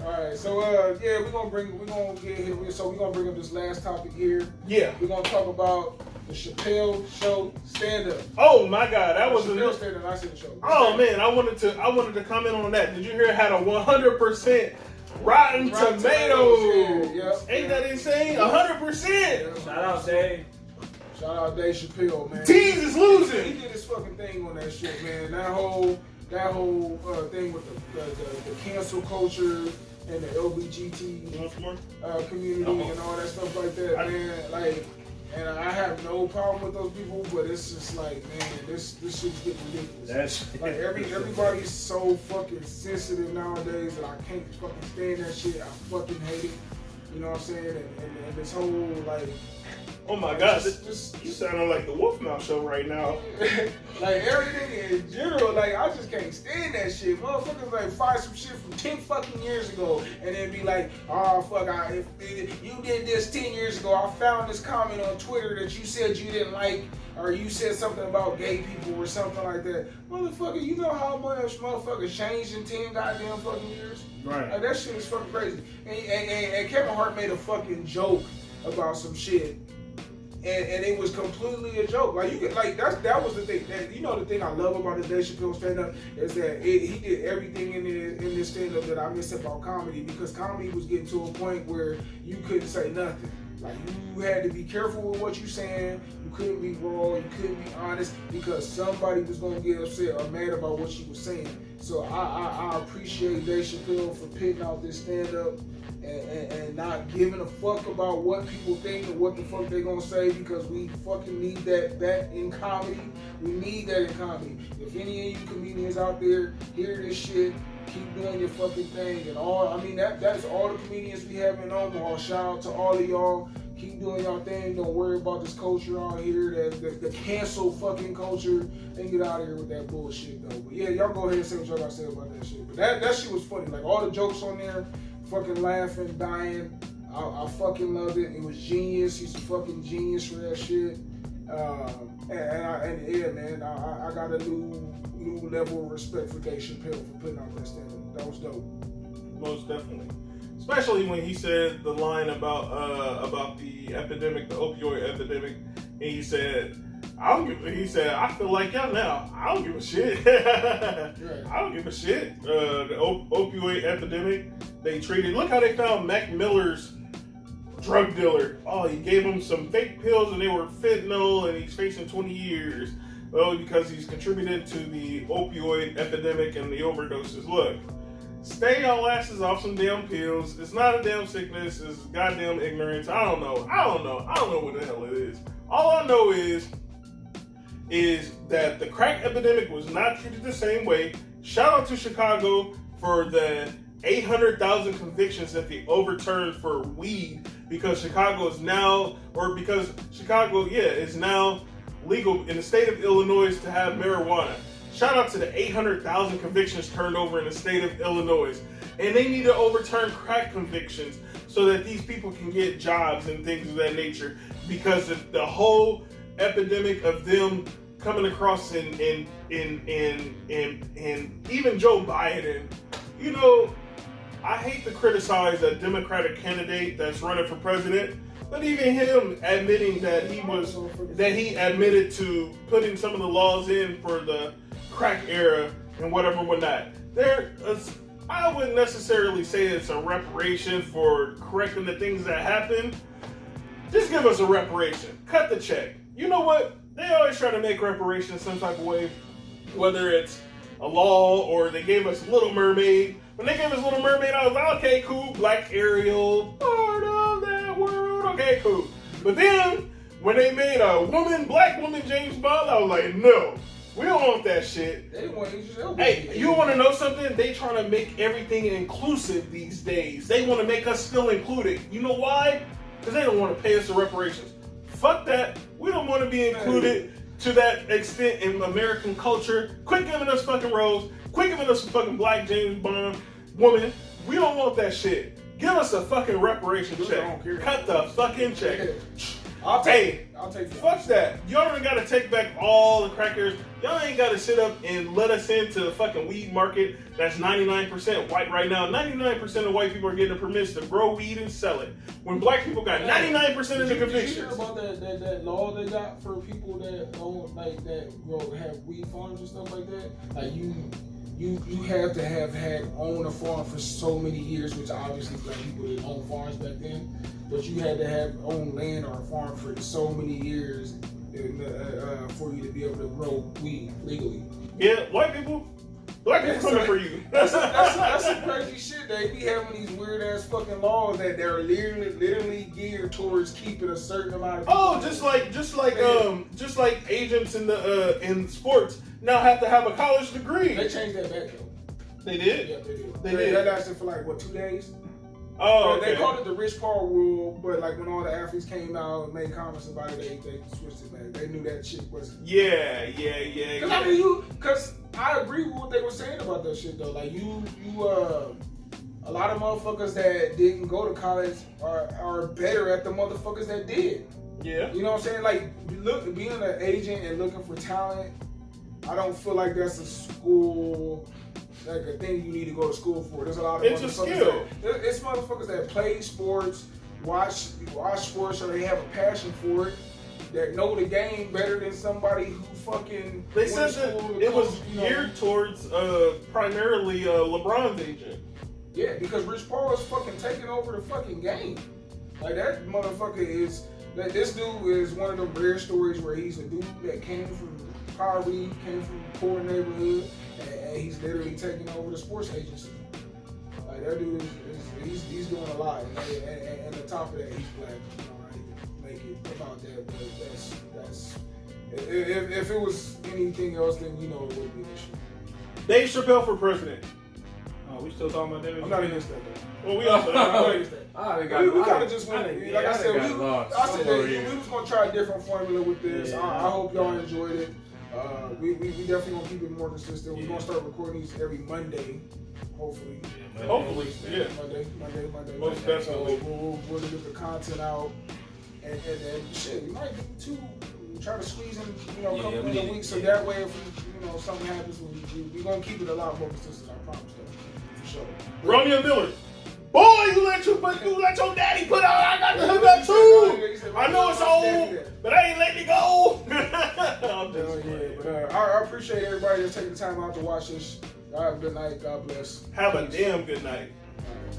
C: All right, so we're gonna bring up this last topic here.
A: Yeah,
C: we're gonna talk about the Chappelle Show stand-up.
A: Oh my God, that was
C: Chappelle stand-up. I seen the show.
A: Oh man, I wanted to comment on that. Did you hear it had a 100% Rotten Tomatoes?
C: Yeah.
A: Ain't that insane? 100%.
B: Shout out, Dave.
C: Shout out Dave Chappelle, man.
A: Tease is losing.
C: He did his fucking thing on that shit, man. That whole thing with the cancel culture and the LBGT community and all that stuff like that, man. Like, and I have no problem with those people, but it's just like, man, this shit's getting ridiculous.
D: That's
C: like everybody's so fucking sensitive nowadays that I can't fucking stand that shit. I fucking hate it. You know what I'm saying? And this whole like,
A: oh my God, you sounding like the Wolfmouth show right now.
C: Like everything in general, like I just can't stand that shit. Motherfuckers like find some shit from 10 fucking years ago and then be like, oh fuck, if you did this 10 years ago, I found this comment on Twitter that you said you didn't like, or you said something about gay people or something like that. Motherfucker, you know how much motherfuckers changed in 10 goddamn fucking years?
D: right.
C: Like that shit is fucking crazy. And Kevin Hart made a fucking joke about some shit. And it was completely a joke. Like you could, like that was the thing. That, you know, the thing I love about the Dave Chappelle stand-up is that he did everything in this stand-up that I miss about comedy, because comedy was getting to a point where you couldn't say nothing. Like you had to be careful with what you're saying. You couldn't be raw. You couldn't be honest, because somebody was gonna get upset or mad about what you were saying. So I appreciate Dave Chappelle for putting out this stand-up. And not giving a fuck about what people think and what the fuck they gonna say, because we fucking need that in comedy. We need that in comedy. If any of you comedians out there hear this shit, keep doing your fucking thing. And that's all the comedians we have in Omaha. Shout out to all of y'all. Keep doing y'all thing. Don't worry about this culture out here, the cancel fucking culture, and get out of here with that bullshit though. But yeah, y'all go ahead and say what y'all gotta say about that shit. But that shit was funny. Like all the jokes on there, fucking laughing, dying. I fucking loved it. It was genius. He's a fucking genius for that shit. And yeah, man, I got a new level of respect for Dave Chappelle for putting out that stand-up. That was dope.
A: Most definitely. Especially when he said the line about the epidemic, the opioid epidemic, and he said, I feel like y'all now. I don't give a shit.
C: Right.
A: I don't give a shit. The opioid epidemic, they treated. Look how they found Mac Miller's drug dealer. Oh, he gave him some fake pills and they were fentanyl, and he's facing 20 years. Well, because he's contributed to the opioid epidemic and the overdoses. Look, stay y'all asses off some damn pills. It's not a damn sickness. It's goddamn ignorance. I don't know what the hell it is. All I know is that the crack epidemic was not treated the same way. Shout out to Chicago for the 800,000 convictions that they overturned for weed, because Chicago is now legal in the state of Illinois to have marijuana. Shout out to the 800,000 convictions turned over in the state of Illinois. And they need to overturn crack convictions so that these people can get jobs and things of that nature, because of the whole epidemic of them coming across and even Joe Biden. You know, I hate to criticize a Democratic candidate that's running for president, but even him admitting that he admitted to putting some of the laws in for the crack era and whatnot. I wouldn't necessarily say it's a reparation for correcting the things that happened. Just give us a reparation. Cut the check. You know what? They always try to make reparations some type of way, whether it's a law or they gave us Little Mermaid. When they gave us Little Mermaid, I was like, okay, cool. Black Ariel, part of that world. Okay, cool. But then when they made a black woman James Bond, I was like, no, we don't want that shit. Hey, you want to know something? They trying to make everything inclusive these days. They want to make us still included. You know why? Because they don't want to pay us the reparations. Fuck that. We don't want to be included to that extent in American culture. Quit giving us fucking roles. Quit giving us a fucking black James Bond woman. We don't want that shit. Give us a fucking reparation check. Cut the fucking check.
C: I'll take
A: fuck that. Y'all don't gotta take back all the crackers. Y'all ain't gotta sit up and let us into the fucking weed market that's 99% white right now. 99% of white people are getting a permission to grow weed and sell it, when black people got 99% of the convictions.
C: Did you hear about that law they got for people that own, like, that have weed farms and stuff like that? Like you have to have owned a farm for so many years, which obviously black people didn't own farms back then, but you had to have owned land or a farm for so many years for you to be able to grow weed legally.
A: Yeah, black people coming for you.
C: That's some crazy shit. They be having these weird ass fucking laws that they're literally geared towards keeping a certain amount of people.
A: Oh, just like agents in sports now have to have a college degree.
C: They changed that back though.
A: They did?
C: Yeah, they did.
A: They did.
C: That lasted for like 2 days?
A: Oh,
C: They
A: okay.
C: called it the Rich Paul rule, but like when all the athletes came out and made comments about it, they switched it back. They knew that shit was.
A: Yeah.
C: Cause I agree with what they were saying about that shit though. Like a lot of motherfuckers that didn't go to college are better at the motherfuckers that did.
A: Yeah.
C: You know what I'm saying? Like being an agent and looking for talent, I don't feel like that's a school. Like a thing you need to go to school for. There's a lot of
A: It's a skill.
C: It's motherfuckers that play sports, watch sports, or they have a passion for it, that know the game better than somebody who fucking.
A: They said that it was geared towards primarily LeBron's agent.
C: Yeah, because Rich Paul is fucking taking over the fucking game. Like that motherfucker is. That this dude is one of them rare stories where he's a dude that came from poverty, came from a poor neighborhood, and he's literally taking over the sports agency. Like that dude he's doing a lot, and on top of that, he's black. You know, I hate to make it about that, but that's if it was anything else, then you know it would be an issue.
A: Dave Chappelle for president.
D: Oh, we still talking about that?
C: I'm not against that though.
A: Well, we also.
C: I'm not against that. We kind of just went. Like I said, we was gonna try a different formula with this.
D: Yeah.
C: I hope y'all enjoyed it. We definitely gonna keep it more consistent. We're gonna start recording these every Monday, hopefully.
A: Hopefully, yeah.
C: Monday.
A: Most definitely.
C: So we'll get the content out, and shit, we might do 2. Try to squeeze in, a couple of a week, so that way if something happens, we're gonna keep it a lot more consistent. I promise, though, for sure.
A: Romeo Miller. Boy, you let your daddy put out. I got the hook up too. I know it's old, but I ain't letting it go. I'm just
C: but I appreciate everybody that's taking the time out to watch this. Y'all have a good night. God bless.
A: Have a damn good night.
C: All right.